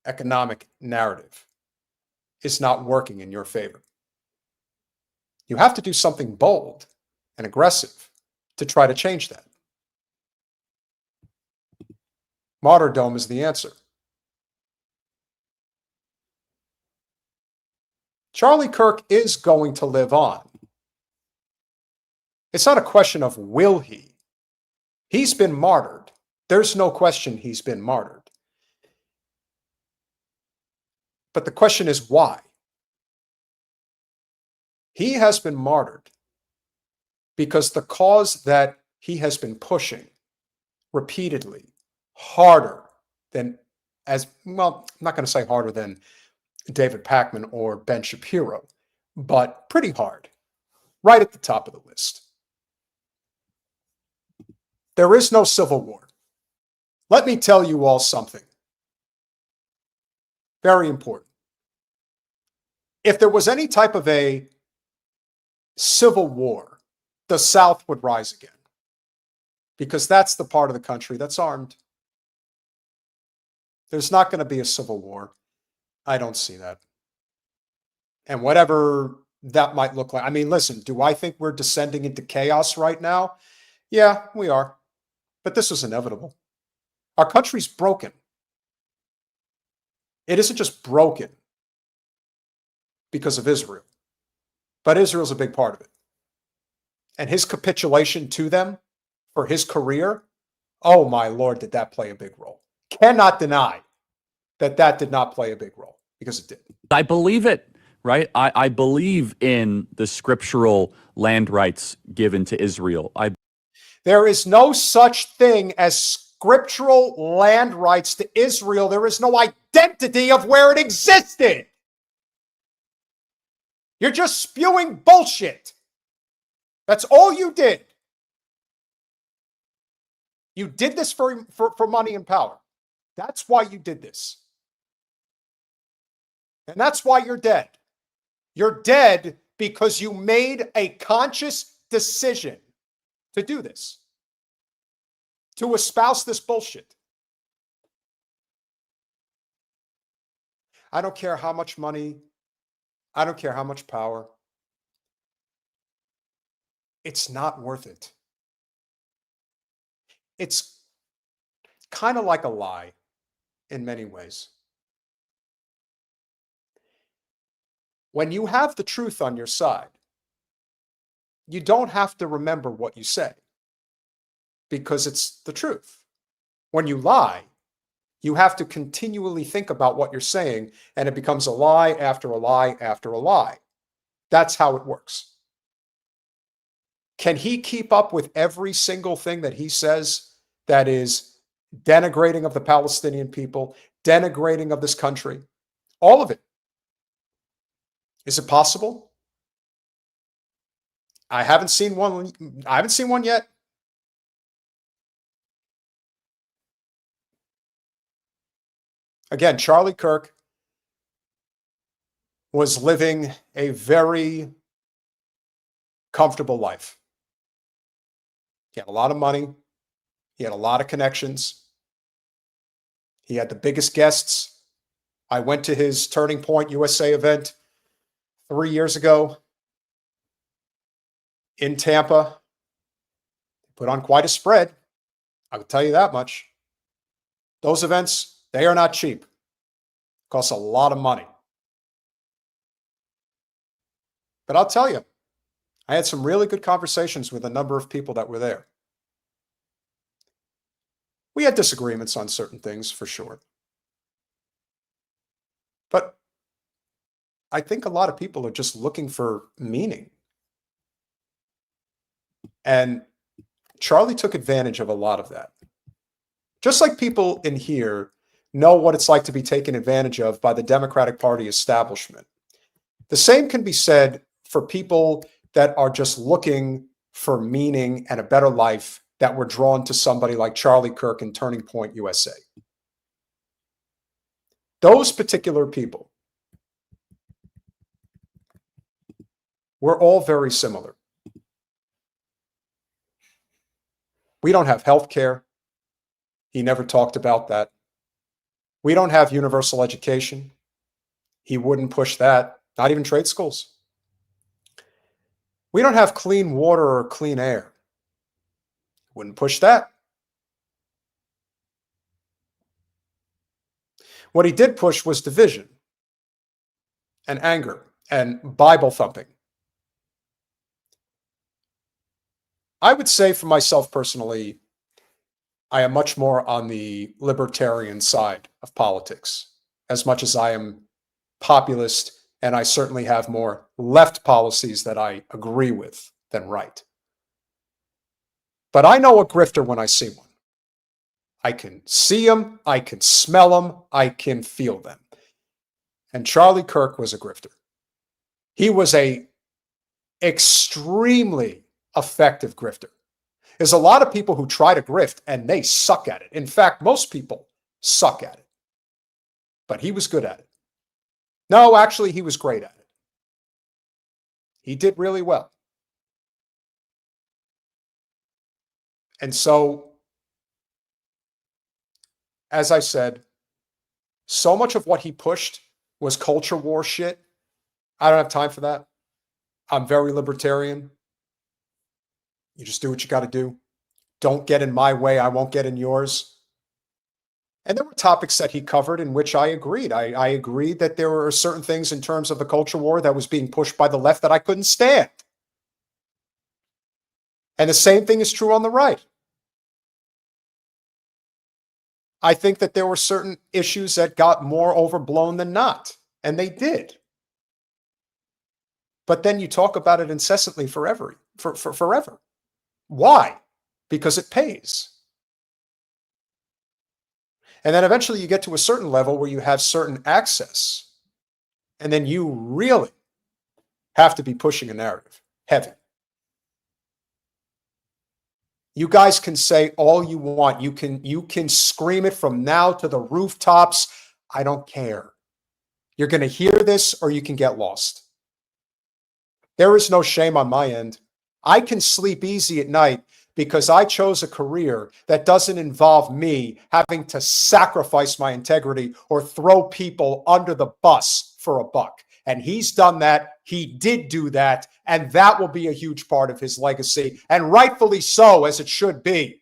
economic narrative is not working in your favor, you have to do something bold and aggressive to try to change that. Martyrdom is the answer. Charlie Kirk is going to live on. It's not a question of will he. He's been martyred. There's no question he's been martyred. But the question is why? He has been martyred because the cause that he has been pushing repeatedly, harder than, I'm not going to say harder than David Pakman or Ben Shapiro, but pretty hard, right at the top of the list. There is no civil war. Let me tell you all something very important. If there was any type of a civil war, the South would rise again, because that's the part of the country that's armed. There's not going to be a civil war. I don't see that. And whatever that might look like. I mean, listen, do I think we're descending into chaos right now? Yeah, we are. But this is inevitable. Our country's broken. It isn't just broken because of Israel, but Israel's a big part of it. And his capitulation to them for his career, oh my Lord, did that play a big role. Cannot deny that that did not play a big role, because it did. I believe it, right? I believe in the scriptural land rights given to Israel. There is no such thing as scriptural land rights to Israel. There is no identity of where it existed. You're just spewing bullshit. That's all you did. You did this for money and power. That's why you did this. And that's why you're dead. You're dead because you made a conscious decision to do this, to espouse this bullshit. I don't care how much money, I don't care how much power. It's not worth it. It's kind of like a lie in many ways. When you have the truth on your side, you don't have to remember what you say, because it's the truth. When you lie, you have to continually think about what you're saying, and it becomes a lie after a lie after a lie. That's how it works. Can he keep up with every single thing that he says that is denigrating of the Palestinian people, denigrating of this country? All of it. Is it possible? I haven't seen one. I haven't seen one yet. Again, Charlie Kirk was living a very comfortable life. He had a lot of money. He had a lot of connections. He had the biggest guests. I went to his Turning Point USA event 3 years ago in Tampa. Put on quite a spread. I will tell you that much. Those events, they are not cheap. Cost a lot of money. But I'll tell you, I had some really good conversations with a number of people that were there. We had disagreements on certain things, for sure. But I think a lot of people are just looking for meaning. And Charlie took advantage of a lot of that. Just like people in here know what it's like to be taken advantage of by the Democratic Party establishment. The same can be said for people that are just looking for meaning and a better life, that were drawn to somebody like Charlie Kirk and Turning Point USA. Those particular people were all very similar. We don't have health care. He never talked about that. We don't have universal education. He wouldn't push that, not even trade schools. We don't have clean water or clean air. Wouldn't push that. What he did push was division and anger and Bible thumping. I would say for myself personally, I am much more on the libertarian side of politics, as much as I am populist, and I certainly have more left policies that I agree with than right. But I know a grifter when I see one. I can see them, I can smell them, I can feel them. And Charlie Kirk was a grifter. He was a extremely effective grifter. There's a lot of people who try to grift and they suck at it. In fact, most people suck at it. But he was good at it. No, actually, he was great at it. He did really well. And so, as I said, so much of what he pushed was culture war shit. I don't have time for that. I'm very libertarian. You just do what you got to do. Don't get in my way. I won't get in yours. And there were topics that he covered in which I agreed. I agreed that there were certain things in terms of the culture war that was being pushed by the left that I couldn't stand. And the same thing is true on the right. I think that there were certain issues that got more overblown than not, and they did. But then you talk about it incessantly forever. Why? Because it pays. And then eventually you get to a certain level where you have certain access, and then you really have to be pushing a narrative heavy. You guys can say all you want. You can scream it from now to the rooftops. I don't care. You're going to hear this or you can get lost. There is no shame on my end. I can sleep easy at night because I chose a career that doesn't involve me having to sacrifice my integrity or throw people under the bus for a buck. And he's done that. He did do that. And that will be a huge part of his legacy. And rightfully so, as it should be.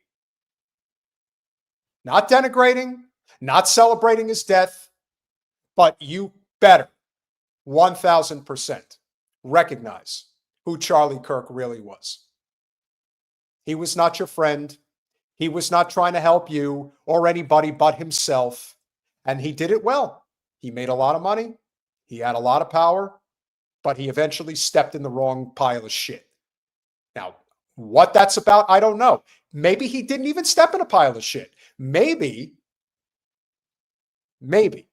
Not denigrating, not celebrating his death, but you better 1000% recognize who Charlie Kirk really was. He was not your friend. He was not trying to help you or anybody but himself. And he did it well. He made a lot of money. He had a lot of power, but he eventually stepped in the wrong pile of shit. Now, what that's about, I don't know. Maybe he didn't even step in a pile of shit. Maybe the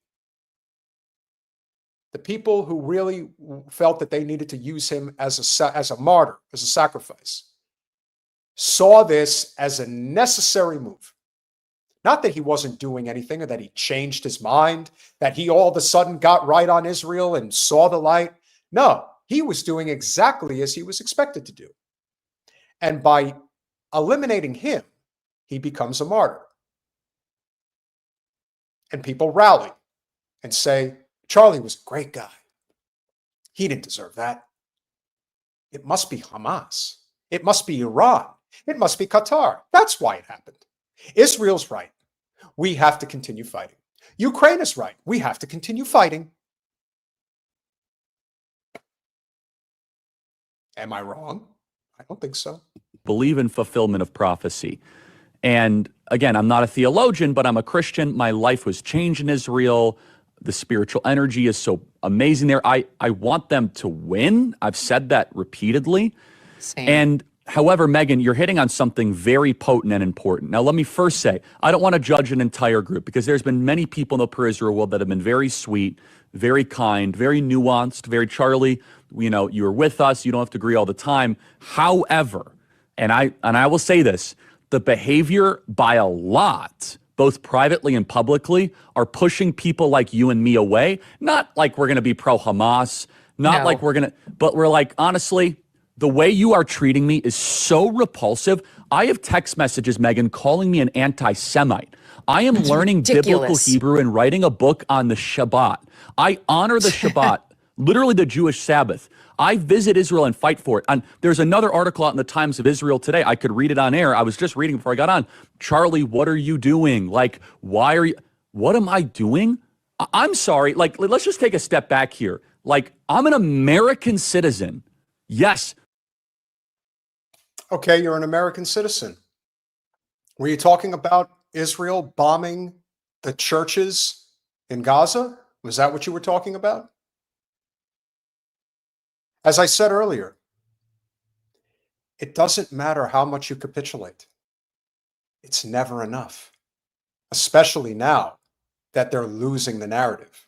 people who really felt that they needed to use him as a martyr, as a sacrifice, saw this as a necessary move. Not that he wasn't doing anything or that he changed his mind, that he all of a sudden got right on Israel and saw the light. No, he was doing exactly as he was expected to do. And by eliminating him, he becomes a martyr. And people rally and say, Charlie was a great guy. He didn't deserve that. It must be Hamas. It must be Iran. It must be Qatar. That's why it happened. Israel's right. We have to continue fighting. Ukraine is right. We have to continue fighting. Am I wrong? I don't think so. Believe in fulfillment of prophecy. And again, I'm not a theologian, but I'm a Christian. My life was changed in Israel. The spiritual energy is so amazing there. I want them to win. I've said that repeatedly. Same. And however, Megyn, you're hitting on something very potent and important. Now, let me first say, I don't want to judge an entire group because there's been many people in the pro-Israel world that have been very sweet, very kind, very nuanced, very Charlie, you know, you're with us. You don't have to agree all the time. However, and I will say this, the behavior by a lot, both privately and publicly, are pushing people like you and me away. Not like we're going to be pro-Hamas, not like we're going to, but we're like, honestly, the way you are treating me is so repulsive. I have text messages, Megyn, calling me an anti-Semite. I am learning biblical Hebrew and writing a book on the Shabbat. I honor the Shabbat, literally the Jewish Sabbath. I visit Israel and fight for it. And there's another article out in the Times of Israel today. I could read it on air. I was just reading before I got on. Charlie, what are you doing? Like, why are you, what am I doing? I'm sorry. Like, let's just take a step back here. Like, I'm an American citizen. Yes. Okay, you're an American citizen. Were you talking about Israel bombing the churches in Gaza? Was that what you were talking about? As I said earlier, it doesn't matter how much you capitulate. It's never enough, especially now that they're losing the narrative.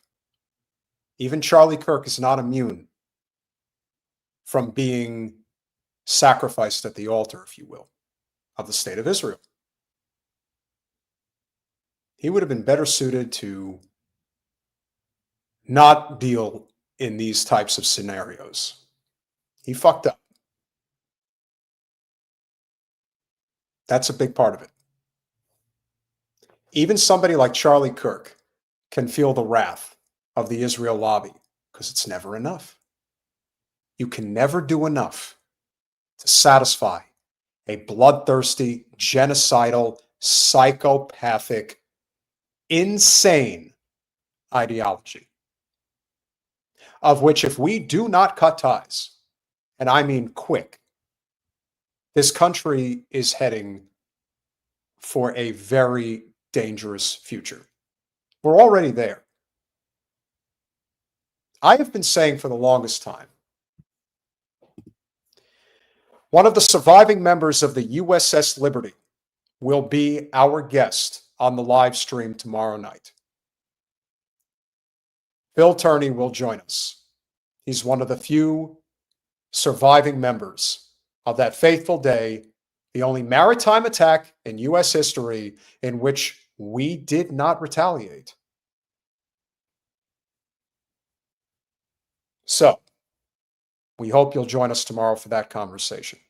Even Charlie Kirk is not immune from being sacrificed at the altar, if you will, of the state of Israel. He would have been better suited to not deal in these types of scenarios. He fucked up. That's a big part of it. Even somebody like Charlie Kirk can feel the wrath of the Israel lobby because it's never enough. You can never do enough to satisfy a bloodthirsty, genocidal, psychopathic, insane ideology, of which if we do not cut ties, and I mean quick, this country is heading for a very dangerous future. We're already there. I have been saying for the longest time, one of the surviving members of the USS Liberty will be our guest on the live stream tomorrow night. Phil Turney will join us. He's one of the few surviving members of that fateful day, the only maritime attack in U.S. history in which we did not retaliate. So, we hope you'll join us tomorrow for that conversation.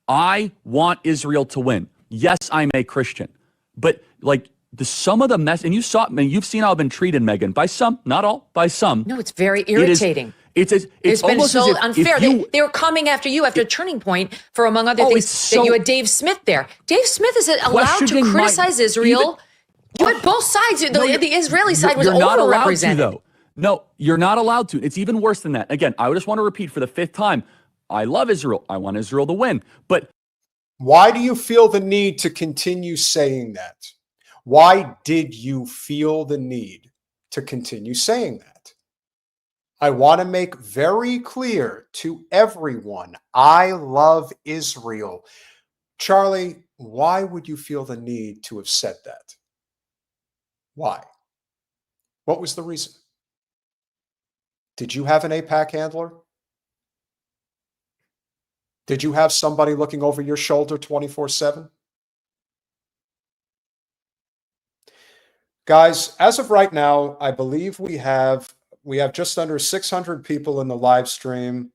I want Israel to win. Yes, I'm a Christian. But like some of the mess, and you've seen how I've been treated, Megyn, by some, not all, by some. No, it's very irritating. It's been almost so as if unfair. If They were coming after you after a turning point for, among other things, that you had Dave Smith there. Dave Smith is allowed to criticize Israel. You had both sides. The Israeli side was overrepresented. Though. No, you're not allowed to. It's even worse than that. Again, I just want to repeat for the 5th time. I love Israel. I want Israel to win. But why do you feel the need to continue saying that? Why did you feel the need to continue saying that? I want to make very clear to everyone, I love Israel. Charlie, why would you feel the need to have said that? Why? What was the reason? Did you have an AIPAC handler? Did you have somebody looking over your shoulder 24/7? Guys, as of right now, I believe we have just under 600 people in the live stream.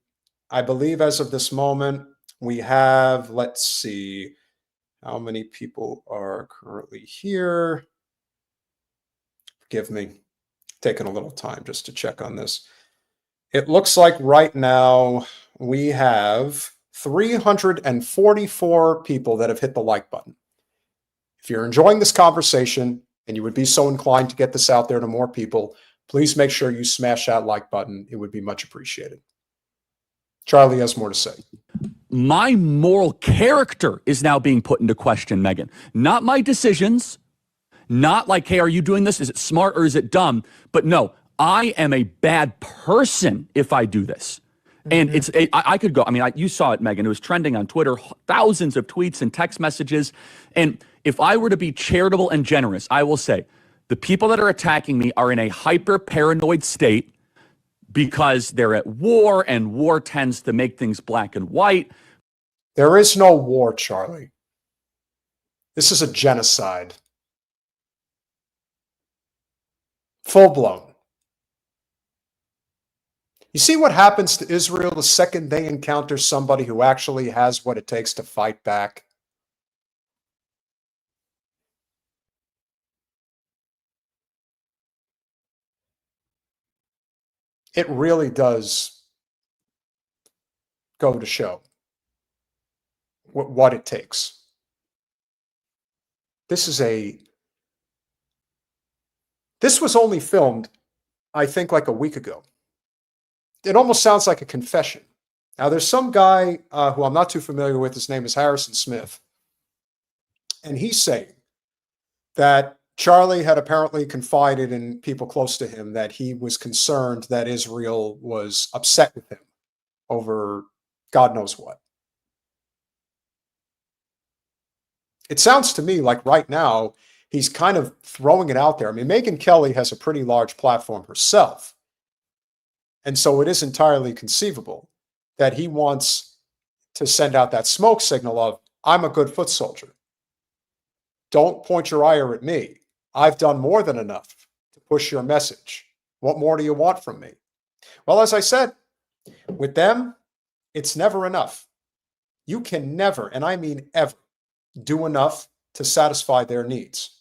I believe as of this moment, we have, let's see, how many people are currently here. Forgive me, taking a little time just to check on this. It looks like right now we have 344 people that have hit the like button. If you're enjoying this conversation and you would be so inclined to get this out there to more people, please make sure you smash that like button. It would be much appreciated. Charlie has more to say. My moral character is now being put into question, Megyn. Not my decisions. Not like, hey, are you doing this? Is it smart or is it dumb? But no, I am a bad person if I do this. And I could go, I mean, you saw it, Megyn. It was trending on Twitter, thousands of tweets and text messages. And if I were to be charitable and generous, I will say the people that are attacking me are in a hyper paranoid state because they're at war, and war tends to make things black and white. There is no war, Charlie. This is a genocide. Full blown. You see what happens to Israel the second they encounter somebody who actually has what it takes to fight back? It really does go to show what it takes. This was only filmed, I think, like a week ago. It almost sounds like a confession. Now, there's some guy who I'm not too familiar with. His name is Harrison Smith. And he's saying that Charlie had apparently confided in people close to him that he was concerned that Israel was upset with him over God knows what. It sounds to me like right now He's kind of throwing it out there. I mean, Megyn Kelly has a pretty large platform herself. And so it is entirely conceivable that he wants to send out that smoke signal of, I'm a good foot soldier. Don't point your ire at me. I've done more than enough to push your message. What more do you want from me? Well, as I said, with them, it's never enough. You can never, and I mean ever, do enough to satisfy their needs.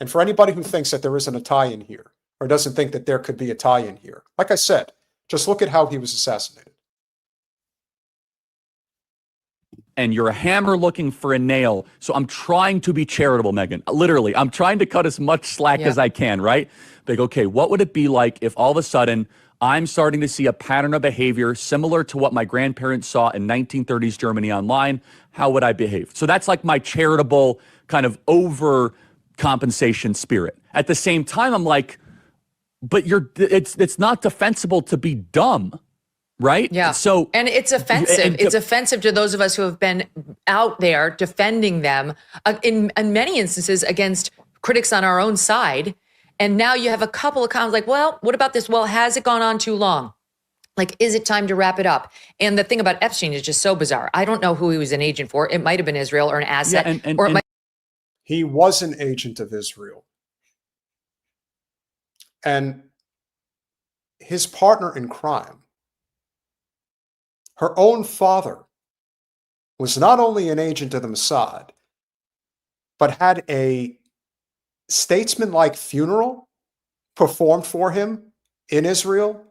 And for anybody who thinks that there isn't a tie-in here, or doesn't think that there could be a tie-in here, like I said, just look at how he was assassinated. And you're a hammer looking for a nail. So I'm trying to be charitable, Megyn. Literally, I'm trying to cut as much slack as I can, right? Like, okay, what would it be like if all of a sudden I'm starting to see a pattern of behavior similar to what my grandparents saw in 1930s Germany online? How would I behave? So that's like my charitable kind of overcompensation spirit. At the same time, I'm like, but it's not defensible to be dumb. Right? Yeah. So, and it's offensive. It's offensive to those of us who have been out there defending them in many instances against critics on our own side. And now you have a couple of comments like, well, what about this? Well, has it gone on too long? Like, is it time to wrap it up? And the thing about Epstein is just so bizarre. I don't know who he was an agent for. It might have been Israel or an asset. Yeah, he was an agent of Israel. And his partner in crime, her own father, was not only an agent of the Mossad, but had a statesman-like funeral performed for him in Israel,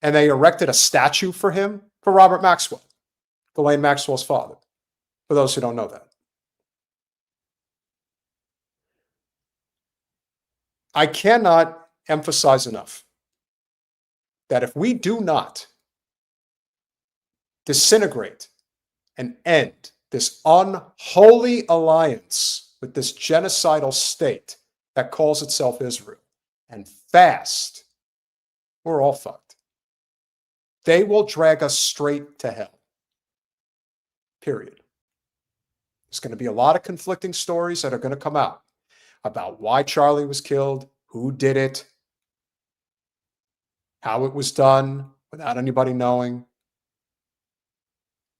and they erected a statue for him, for Robert Maxwell, Ghislaine Maxwell's father, for those who don't know that. I cannot emphasize enough that if we do not disintegrate and end this unholy alliance with this genocidal state that calls itself Israel, and fast, we're all fucked. They will drag us straight to hell. Period. There's going to be a lot of conflicting stories that are going to come out about why Charlie was killed, who did it, how it was done without anybody knowing.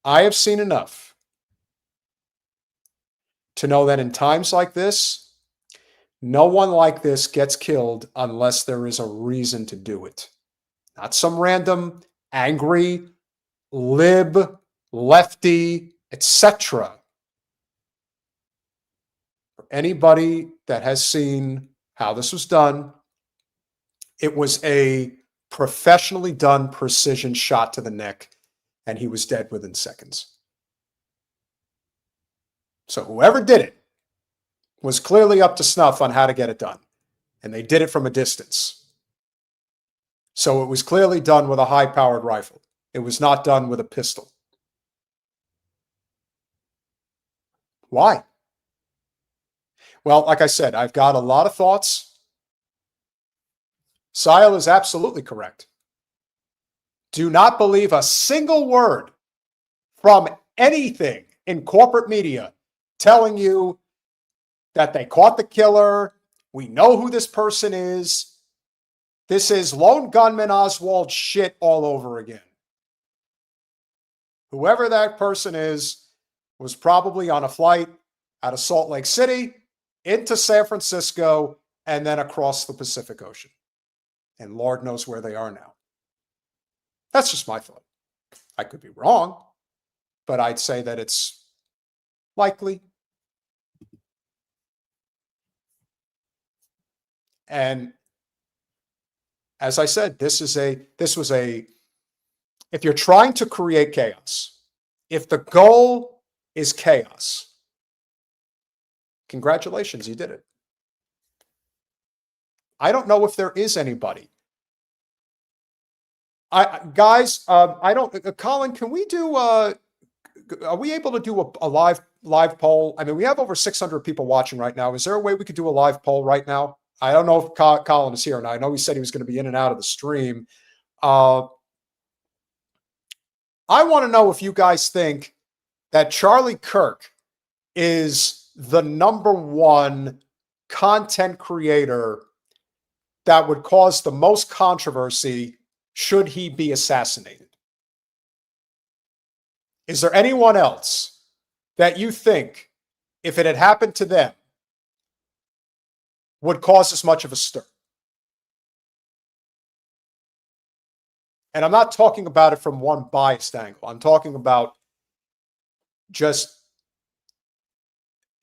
I have seen enough to know that in times like this, no one like this gets killed unless there is a reason to do it. Not some random, angry, lib, lefty, etc. For anybody that has seen how this was done, it was a professionally done precision shot to the neck, and he was dead within seconds. So whoever did it was clearly up to snuff on how to get it done. And they did it from a distance. So it was clearly done with a high-powered rifle. It was not done with a pistol. Why? Well, like I said, I've got a lot of thoughts. Sile is absolutely correct. Do not believe a single word from anything in corporate media telling you that they caught the killer. We know who this person is. This is lone gunman Oswald shit all over again. Whoever that person is was probably on a flight out of Salt Lake City into San Francisco and then across the Pacific Ocean. And Lord knows where they are now. That's just my thought. I could be wrong, but I'd say that it's likely. And as I said, this was a, if you're trying to create chaos, if the goal is chaos, congratulations, you did it. I don't know if there is anybody. Guys, I don't, Colin, can we do, are we able to do a live poll? I mean, we have over 600 people watching right now. Is there a way we could do a live poll right now? I don't know if Colin is here now. I know he said he was going to be in and out of the stream. I want to know if you guys think that Charlie Kirk is the #1 content creator that would cause the most controversy should he be assassinated? Is there anyone else that you think, if it had happened to them, would cause as much of a stir? And I'm not talking about it from one biased angle. I'm talking about just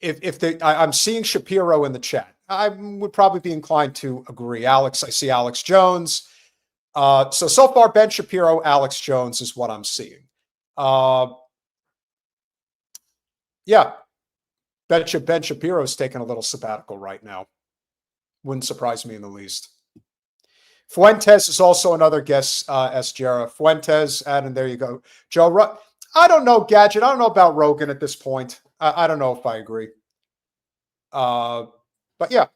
I'm seeing Shapiro in the chat. I would probably be inclined to agree. Alex, I see Alex Jones. So far, Ben Shapiro, Alex Jones is what I'm seeing. Yeah, Ben Shapiro's taking a little sabbatical right now. Wouldn't surprise me in the least. Fuentes is also another guest, Jera. Fuentes, and there you go. Joe, I don't know, Gadget. I don't know about Rogan at this point. I don't know if I agree. But yeah,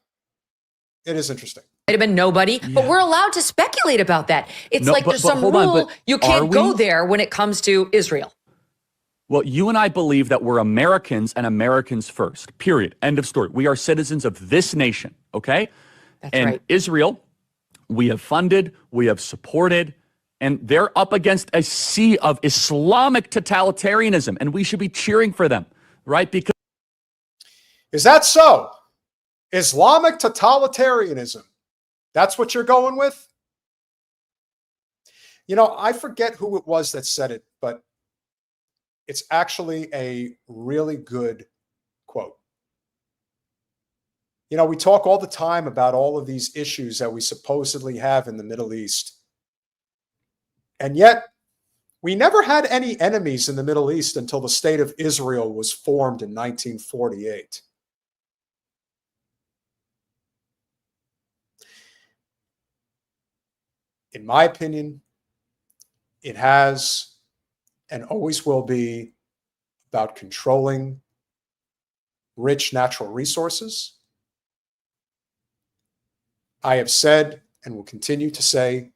it is interesting. Might have been nobody, but we're allowed to speculate about that. It's like there's some rule you can't go there when it comes to Israel. Well, you and I believe that we're Americans and Americans first, period. End of story. We are citizens of this nation, okay? That's right. Israel, we have funded, we have supported, and they're up against a sea of Islamic totalitarianism, and we should be cheering for them, right? Because is that so? Islamic totalitarianism. That's what you're going with? You know, I forget who it was that said it, but it's actually a really good quote. You know, we talk all the time about all of these issues that we supposedly have in the Middle East. And yet, we never had any enemies in the Middle East until the State of Israel was formed in 1948. In my opinion, it has and always will be about controlling rich natural resources. I have said and will continue to say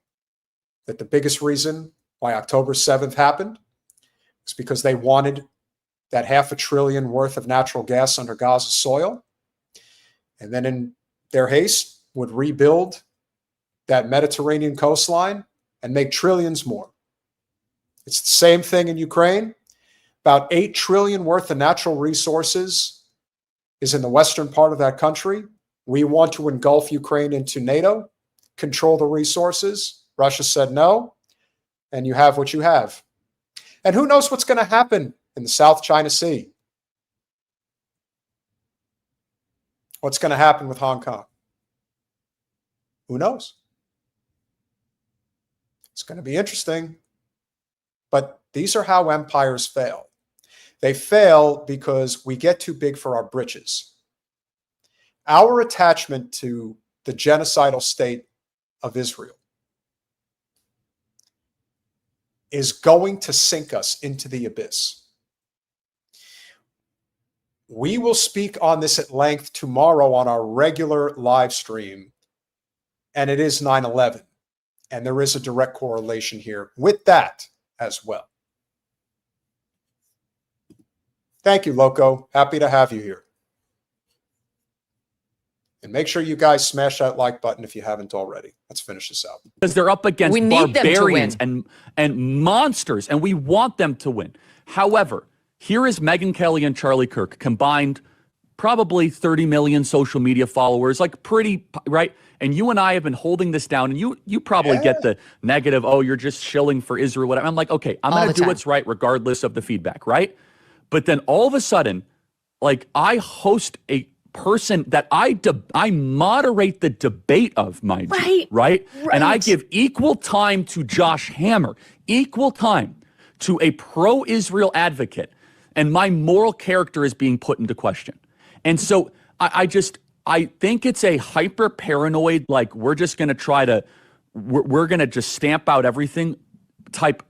that the biggest reason why October 7th happened is because they wanted that $500 billion worth of natural gas under Gaza's soil, and then in their haste would rebuild that Mediterranean coastline and make trillions more. It's the same thing in Ukraine. About $8 trillion worth of natural resources is in the western part of that country. We want to engulf Ukraine into NATO, control the resources. Russia said no, and you have what you have. And who knows what's going to happen in the South China Sea? What's going to happen with Hong Kong? Who knows? It's going to be interesting. But these are how empires fail. They fail because we get too big for our britches. Our attachment to the genocidal state of Israel is going to sink us into the abyss. We will speak on this at length tomorrow on our regular live stream, and it is 9/11, and there is a direct correlation here with that as well. Thank you, Loco. Happy to have you here. And make sure you guys smash that like button if you haven't already. Let's finish this out. Because they're up against barbarians and monsters, and we want them to win. However, here is Megyn Kelly and Charlie Kirk combined, probably 30 million social media followers, like pretty, right? And you and I have been holding this down, and you probably get the negative, oh, you're just shilling for Israel, whatever. I'm like, okay, I'm going to do what's right regardless of the feedback, right? But then all of a sudden, like, I host a person that I moderate the debate of, mind you, right? And I give equal time to Josh Hammer, equal time to a pro-Israel advocate, and my moral character is being put into question. And so I think it's a hyper paranoid, like, we're just going to try to, we're going to just stamp out everything type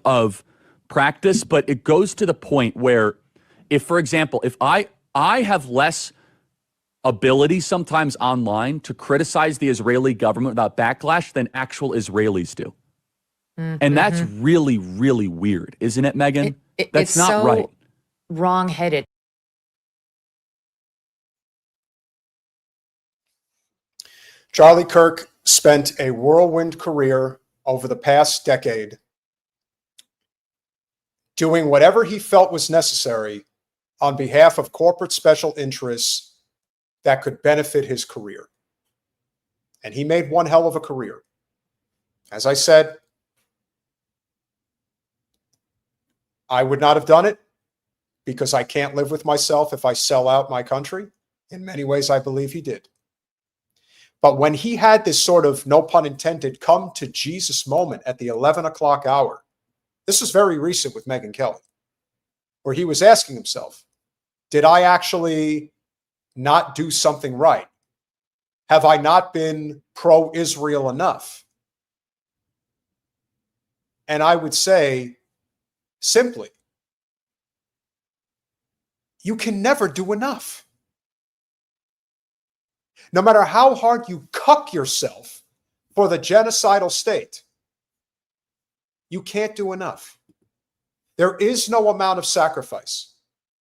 of practice. But it goes to the point where, if, for example, if I have less ability sometimes online to criticize the Israeli government without backlash than actual Israelis do. And that's really, really weird, isn't it, Megyn? That's not right. wrong-headed. Charlie Kirk spent a whirlwind career over the past decade doing whatever he felt was necessary on behalf of corporate special interests that could benefit his career. And he made one hell of a career. As I said, I would not have done it because I can't live with myself if I sell out my country. In many ways, I believe he did. But when he had this sort of, no pun intended, come to Jesus moment at the 11 o'clock hour, this was very recent with Megyn Kelly, where he was asking himself, did I actually not do something right? Have I not been pro-Israel enough? And I would say, simply, you can never do enough. No matter how hard you cuck yourself for the genocidal state, you can't do enough. There is no amount of sacrifice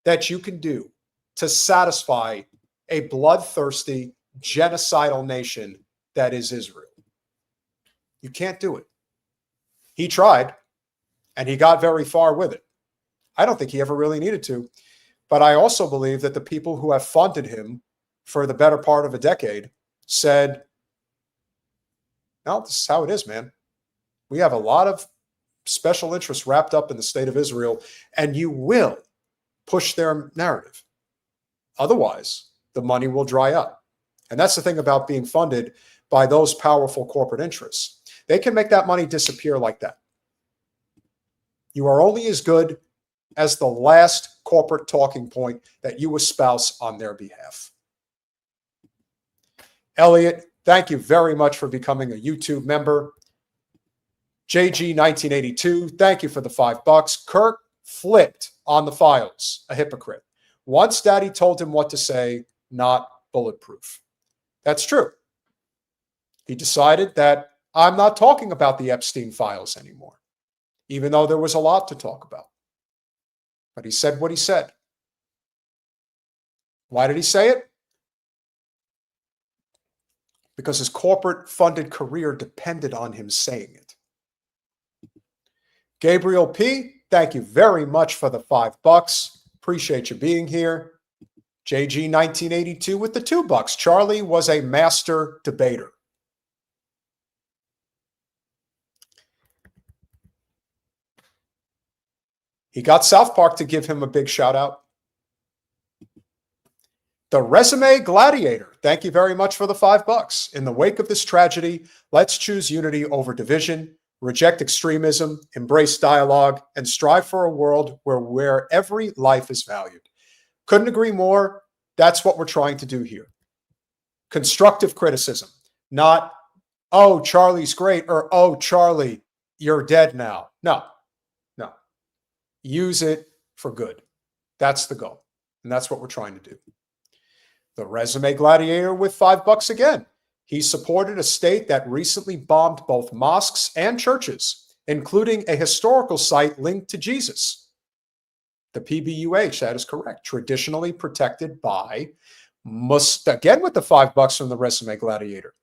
that you can do to satisfy a bloodthirsty, genocidal nation that is Israel. You can't do it. He tried, and he got very far with it. I don't think he ever really needed to. But I also believe that the people who have funded him for the better part of a decade said, no, this is how it is, man. We have a lot of special interests wrapped up in the state of Israel, and you will push their narrative. Otherwise, the money will dry up. And that's the thing about being funded by those powerful corporate interests. They can make that money disappear like that. You are only as good as the last corporate talking point that you espouse on their behalf. Elliot, thank you very much for becoming a YouTube member. JG1982, thank you for the $5. Kirk flipped on the files, a hypocrite. Once Daddy told him what to say, not bulletproof. That's true. He decided that I'm not talking about the Epstein files anymore, even though there was a lot to talk about. But he said what he said. Why did he say it? Because his corporate-funded career depended on him saying it. Gabriel P., thank you very much for the $5. Appreciate you being here. JG1982 with the $2. Charlie was a master debater. He got South Park to give him a big shout out. The Resume Gladiator, thank you very much for the $5. In the wake of this tragedy, let's choose unity over division, reject extremism, embrace dialogue, and strive for a world where every life is valued. Couldn't agree more. That's what we're trying to do here. Constructive criticism, not, oh, Charlie's great, or, oh, Charlie, you're dead now. No. Use it for good. That's the goal. And that's what we're trying to do. The Resume Gladiator with $5 again. He supported a state that recently bombed both mosques and churches, including a historical site linked to Jesus. The PBUH, that is correct. Traditionally protected by, again with the $5 from the Resume Gladiator,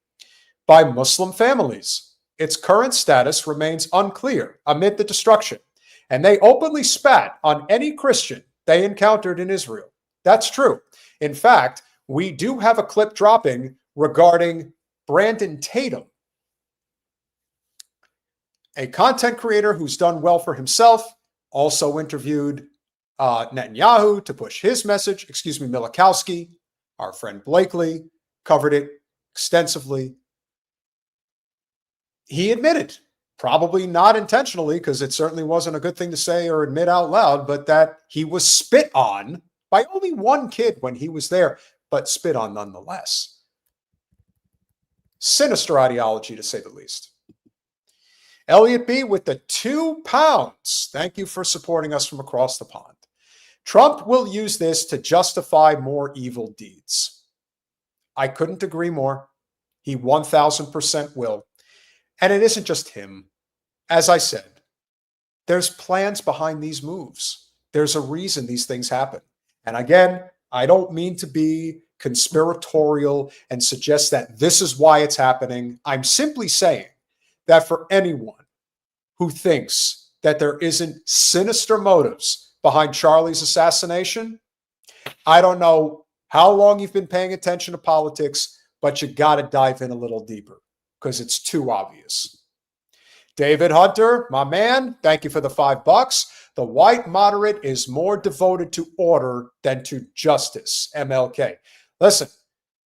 by Muslim families. Its current status remains unclear amid the destruction. And they openly spat on any Christian they encountered in Israel. That's true. In fact, we do have a clip dropping regarding Brandon Tatum, a content creator who's done well for himself, also interviewed Netanyahu to push his message. Milikowski, our friend Blakely, covered it extensively. He admitted, probably not intentionally, because it certainly wasn't a good thing to say or admit out loud, but that he was spit on by only one kid when he was there, but spit on nonetheless. Sinister ideology, to say the least. Elliot B. with the £2. Thank you for supporting us from across the pond. Trump will use this to justify more evil deeds. I couldn't agree more. He 1,000% will. And it isn't just him. As I said, there's plans behind these moves. There's a reason these things happen. And again, I don't mean to be conspiratorial and suggest that this is why it's happening. I'm simply saying that for anyone who thinks that there isn't sinister motives behind Charlie's assassination, I don't know how long you've been paying attention to politics, but you got to dive in a little deeper because it's too obvious. David Hunter, my man, thank you for the $5. The white moderate is more devoted to order than to justice. MLK. Listen,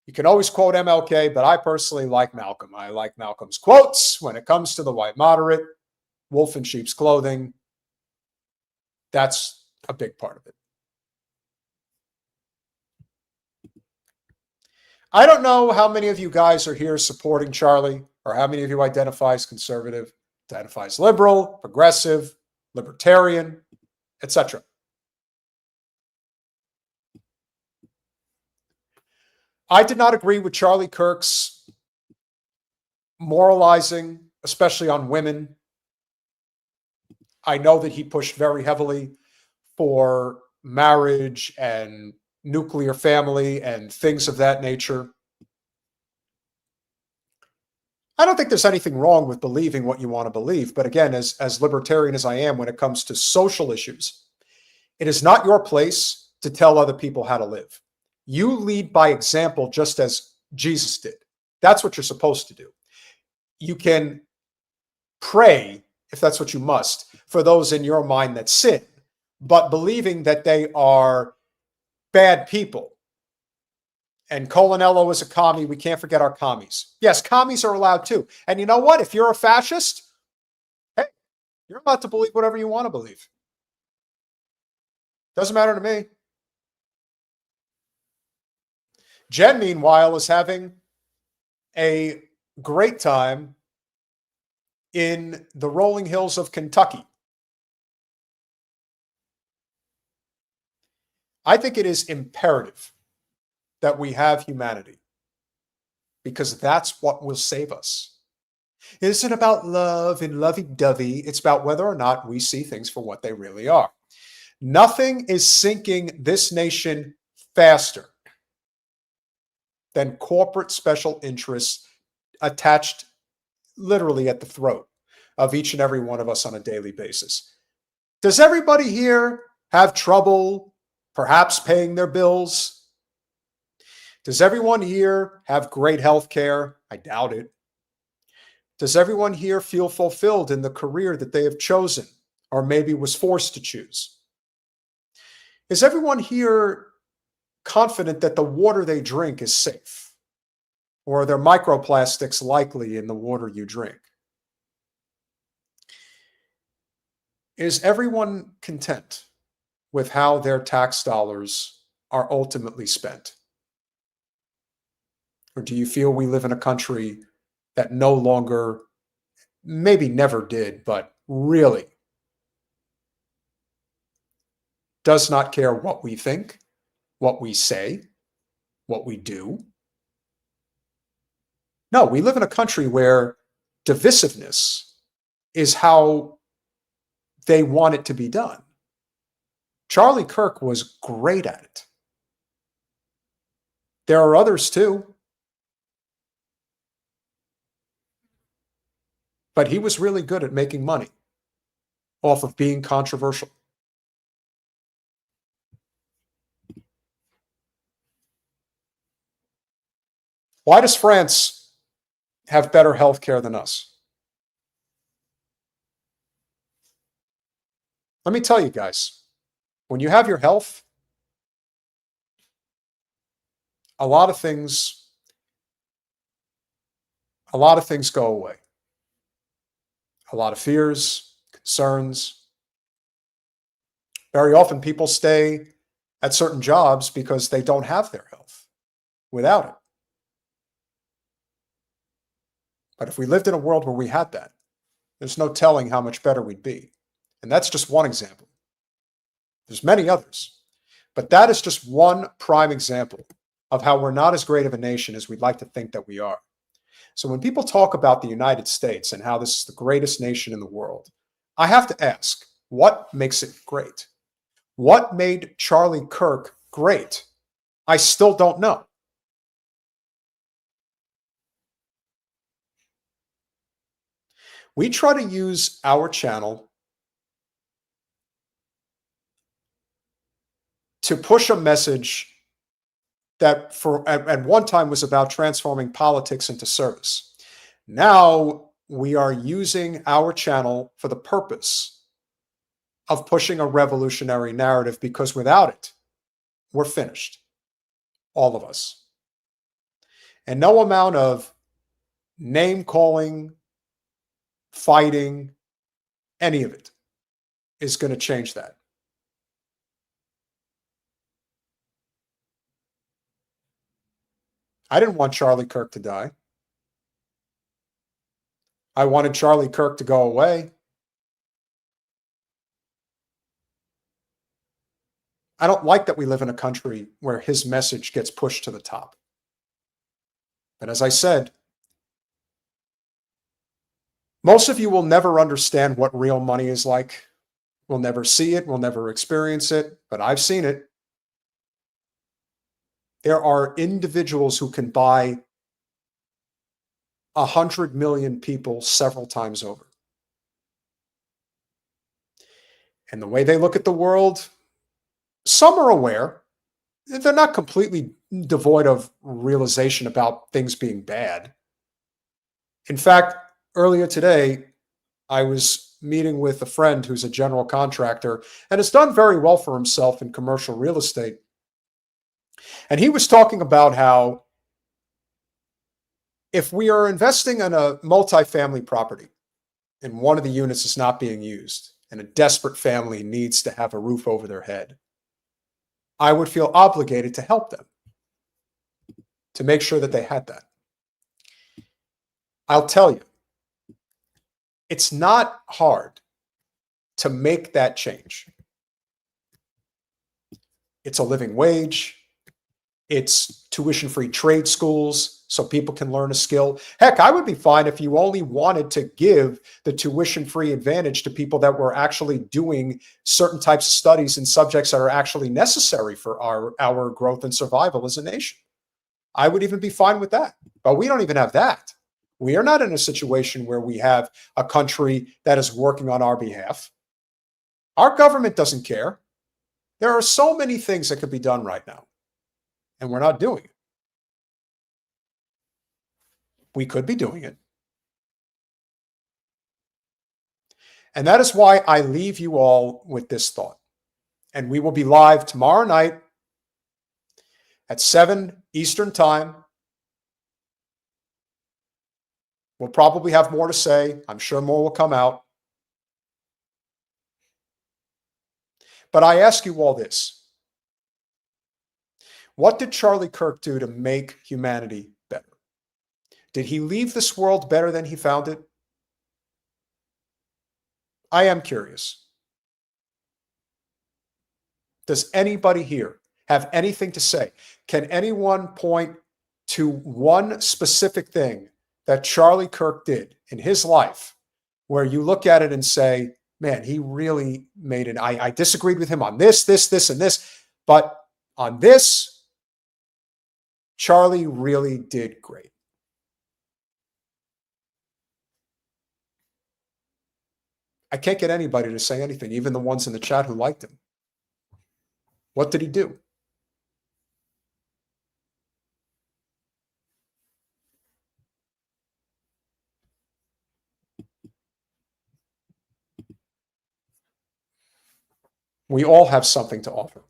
you can always quote MLK, but I personally like Malcolm. I like Malcolm's quotes when it comes to the white moderate, wolf in sheep's clothing. That's a big part of it. I don't know how many of you guys are here supporting Charlie, or how many of you identify as conservative, identify as liberal, progressive, libertarian, etc. I did not agree with Charlie Kirk's moralizing, especially on women. I know that he pushed very heavily for marriage and nuclear family and things of that nature. I don't think there's anything wrong with believing what you want to believe. But again, as libertarian as I am when it comes to social issues, it is not your place to tell other people how to live. You lead by example, just as Jesus did. That's what you're supposed to do. You can pray, if that's what you must, for those in your mind that sin, but believing that they are bad people. And Colanello is a commie. We can't forget our commies. Yes, commies are allowed too. And you know what? If you're a fascist, hey, you're allowed to believe whatever you want to believe. Doesn't matter to me. Jen, meanwhile, is having a great time in the rolling hills of Kentucky. I think it is imperative that we have humanity, because that's what will save us. It isn't about love and lovey-dovey. It's about whether or not we see things for what they really are. Nothing is sinking this nation faster than corporate special interests attached literally at the throat of each and every one of us on a daily basis. Does everybody here have trouble perhaps paying their bills? Does everyone here have great health care? I doubt it. Does everyone here feel fulfilled in the career that they have chosen or maybe was forced to choose? Is everyone here confident that the water they drink is safe? Or are there microplastics likely in the water you drink? Is everyone content with how their tax dollars are ultimately spent? Or do you feel we live in a country that no longer, maybe never did, but really does not care what we think, what we say, what we do? No, we live in a country where divisiveness is how they want it to be done. Charlie Kirk was great at it. There are others too. But he was really good at making money off of being controversial. Why does France have better health care than us? Let me tell you guys, when you have your health, a lot of things go away. A lot of fears, concerns. Very often people stay at certain jobs because they don't have their health without it. But if we lived in a world where we had that, there's no telling how much better we'd be. And that's just one example. There's many others. But that is just one prime example of how we're not as great of a nation as we'd like to think that we are. So when people talk about the United States and how this is the greatest nation in the world, I have to ask, what makes it great? What made Charlie Kirk great? I still don't know. We try to use our channel to push a message that at one time was about transforming politics into service. Now we are using our channel for the purpose of pushing a revolutionary narrative, because without it, we're finished. All of us. And no amount of name calling, fighting, any of it is going to change that. I didn't want Charlie Kirk to die. I wanted Charlie Kirk to go away. I don't like that we live in a country where his message gets pushed to the top. But as I said, most of you will never understand what real money is like. We'll never see it. We'll never experience it. But I've seen it. There are individuals who can buy 100 million people several times over. And the way they look at the world, some are aware. They're not completely devoid of realization about things being bad. In fact, earlier today, I was meeting with a friend who's a general contractor and has done very well for himself in commercial real estate. And he was talking about how if we are investing in a multifamily property and one of the units is not being used and a desperate family needs to have a roof over their head, I would feel obligated to help them, to make sure that they had that. I'll tell you, it's not hard to make that change. It's a living wage. It's tuition-free trade schools so people can learn a skill. Heck, I would be fine if you only wanted to give the tuition-free advantage to people that were actually doing certain types of studies in subjects that are actually necessary for our growth and survival as a nation. I would even be fine with that. But we don't even have that. We are not in a situation where we have a country that is working on our behalf. Our government doesn't care. There are so many things that could be done right now, and we're not doing it. We could be doing it. And that is why I leave you all with this thought. And we will be live tomorrow night at 7 Eastern Time. We'll probably have more to say. I'm sure more will come out. But I ask you all this. What did Charlie Kirk do to make humanity better? Did he leave this world better than he found it? I am curious. Does anybody here have anything to say? Can anyone point to one specific thing that Charlie Kirk did in his life where you look at it and say, man, he really made it. I disagreed with him on this, and this, but on this, Charlie really did great. I can't get anybody to say anything, even the ones in the chat who liked him. What did he do? We all have something to offer.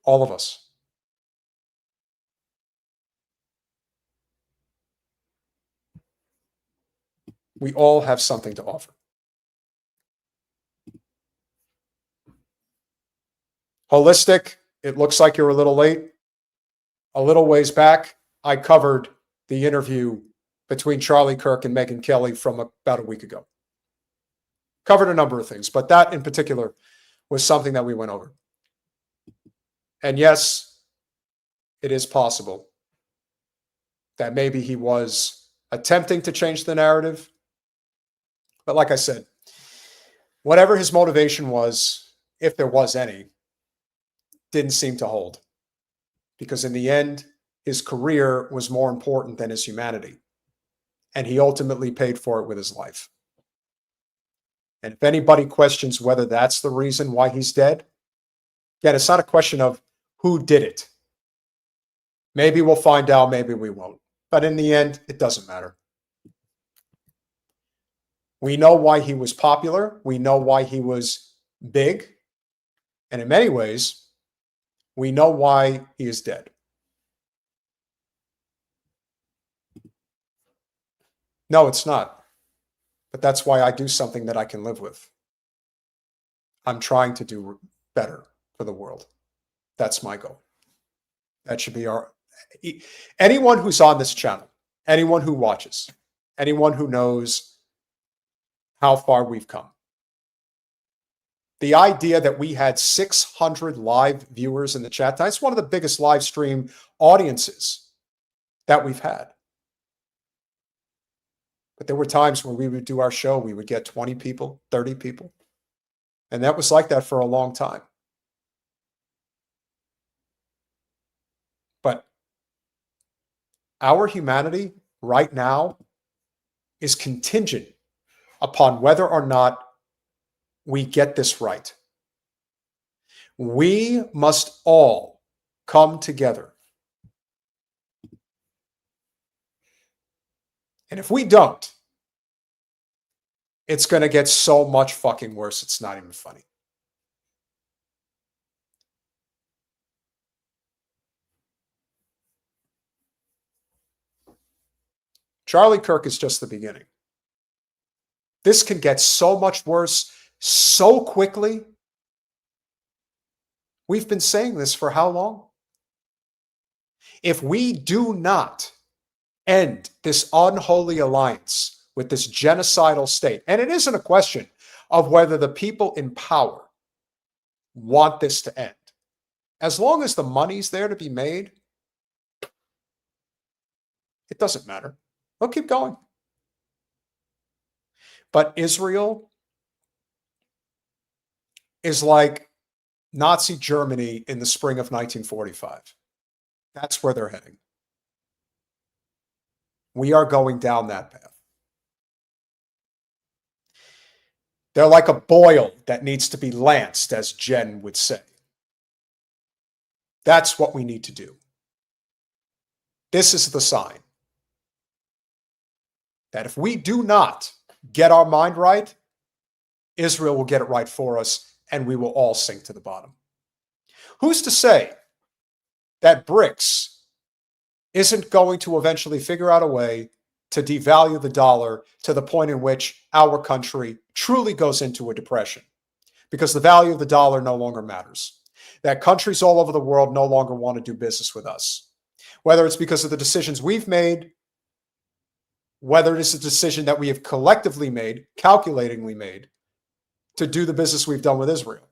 All of us. We all have something to offer. Holistic, it looks like you're a little late. A little ways back, I covered the interview between Charlie Kirk and Megyn Kelly from about a week ago. Covered a number of things, but that in particular was something that we went over. And yes, it is possible that maybe he was attempting to change the narrative. But like I said, whatever his motivation was, if there was any, didn't seem to hold. Because in the end, his career was more important than his humanity. And he ultimately paid for it with his life. And if anybody questions whether that's the reason why he's dead, again, it's not a question of who did it. Maybe we'll find out, maybe we won't. But in the end, it doesn't matter. We know why he was popular. We know why he was big. And in many ways, we know why he is dead. No, it's not. But that's why I do something that I can live with. I'm trying to do better for the world. That's my goal. That should be our... Anyone who's on this channel, anyone who watches, anyone who knows how far we've come. The idea that we had 600 live viewers in the chat, that's one of the biggest live stream audiences that we've had. But there were times when we would do our show, we would get 20 people, 30 people. And that was like that for a long time. But our humanity right now is contingent upon whether or not we get this right. We must all come together. And if we don't, it's going to get so much fucking worse, it's not even funny. Charlie Kirk is just the beginning. This can get so much worse so quickly. We've been saying this for how long? If we do not end this unholy alliance with this genocidal state, and it isn't a question of whether the people in power want this to end. As long as the money's there to be made, it doesn't matter. They'll keep going. But Israel is like Nazi Germany in the spring of 1945. That's where they're heading. We are going down that path. They're like a boil that needs to be lanced, as Jen would say. That's what we need to do. This is the sign that if we do not get our mind right, Israel will get it right for us, and we will all sink to the bottom. Who's to say that BRICS isn't going to eventually figure out a way to devalue the dollar to the point in which our country truly goes into a depression because the value of the dollar no longer matters? That countries all over the world no longer want to do business with us. Whether it's because of the decisions we've made, whether it is a decision that we have collectively made, calculatingly made, to do the business we've done with Israel.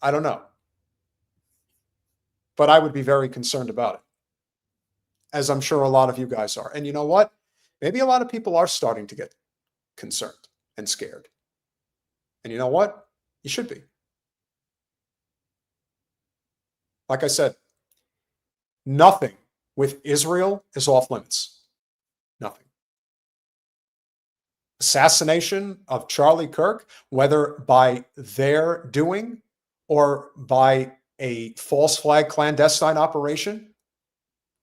I don't know. But I would be very concerned about it, as I'm sure a lot of you guys are. And you know what? Maybe a lot of people are starting to get concerned and scared. And you know what? You should be. Like I said, nothing with Israel is off limits. Nothing. Assassination of Charlie Kirk, whether by their doing or by a false flag clandestine operation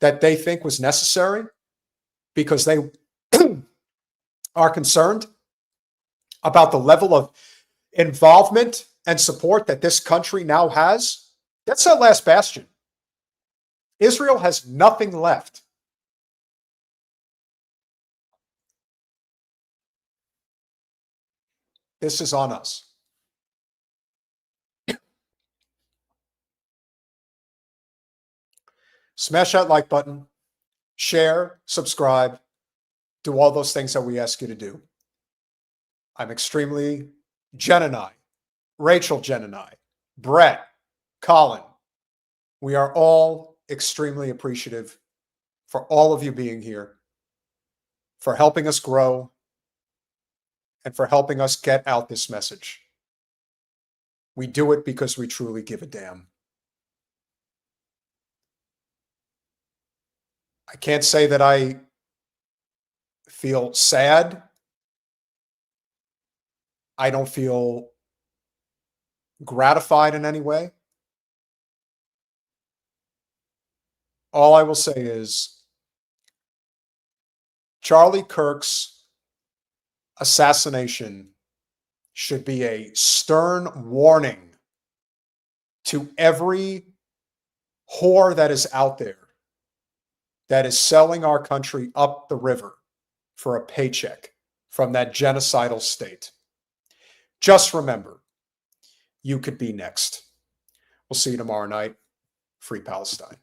that they think was necessary because they are concerned about the level of involvement and support that this country now has, that's our last bastion. Israel has nothing left. This is on us. Smash that like button, share, subscribe, do all those things that we ask you to do. I'm extremely, Jen and I, Rachel, Jen and I, Brett, Colin, we are all extremely appreciative for all of you being here, for helping us grow, and for helping us get out this message. We do it because we truly give a damn. I can't say that I feel sad. I don't feel gratified in any way. All I will say is Charlie Kirk's assassination should be a stern warning to every whore that is out there that is selling our country up the river for a paycheck from that genocidal state. Just remember, you could be next. We'll see you tomorrow night. Free Palestine.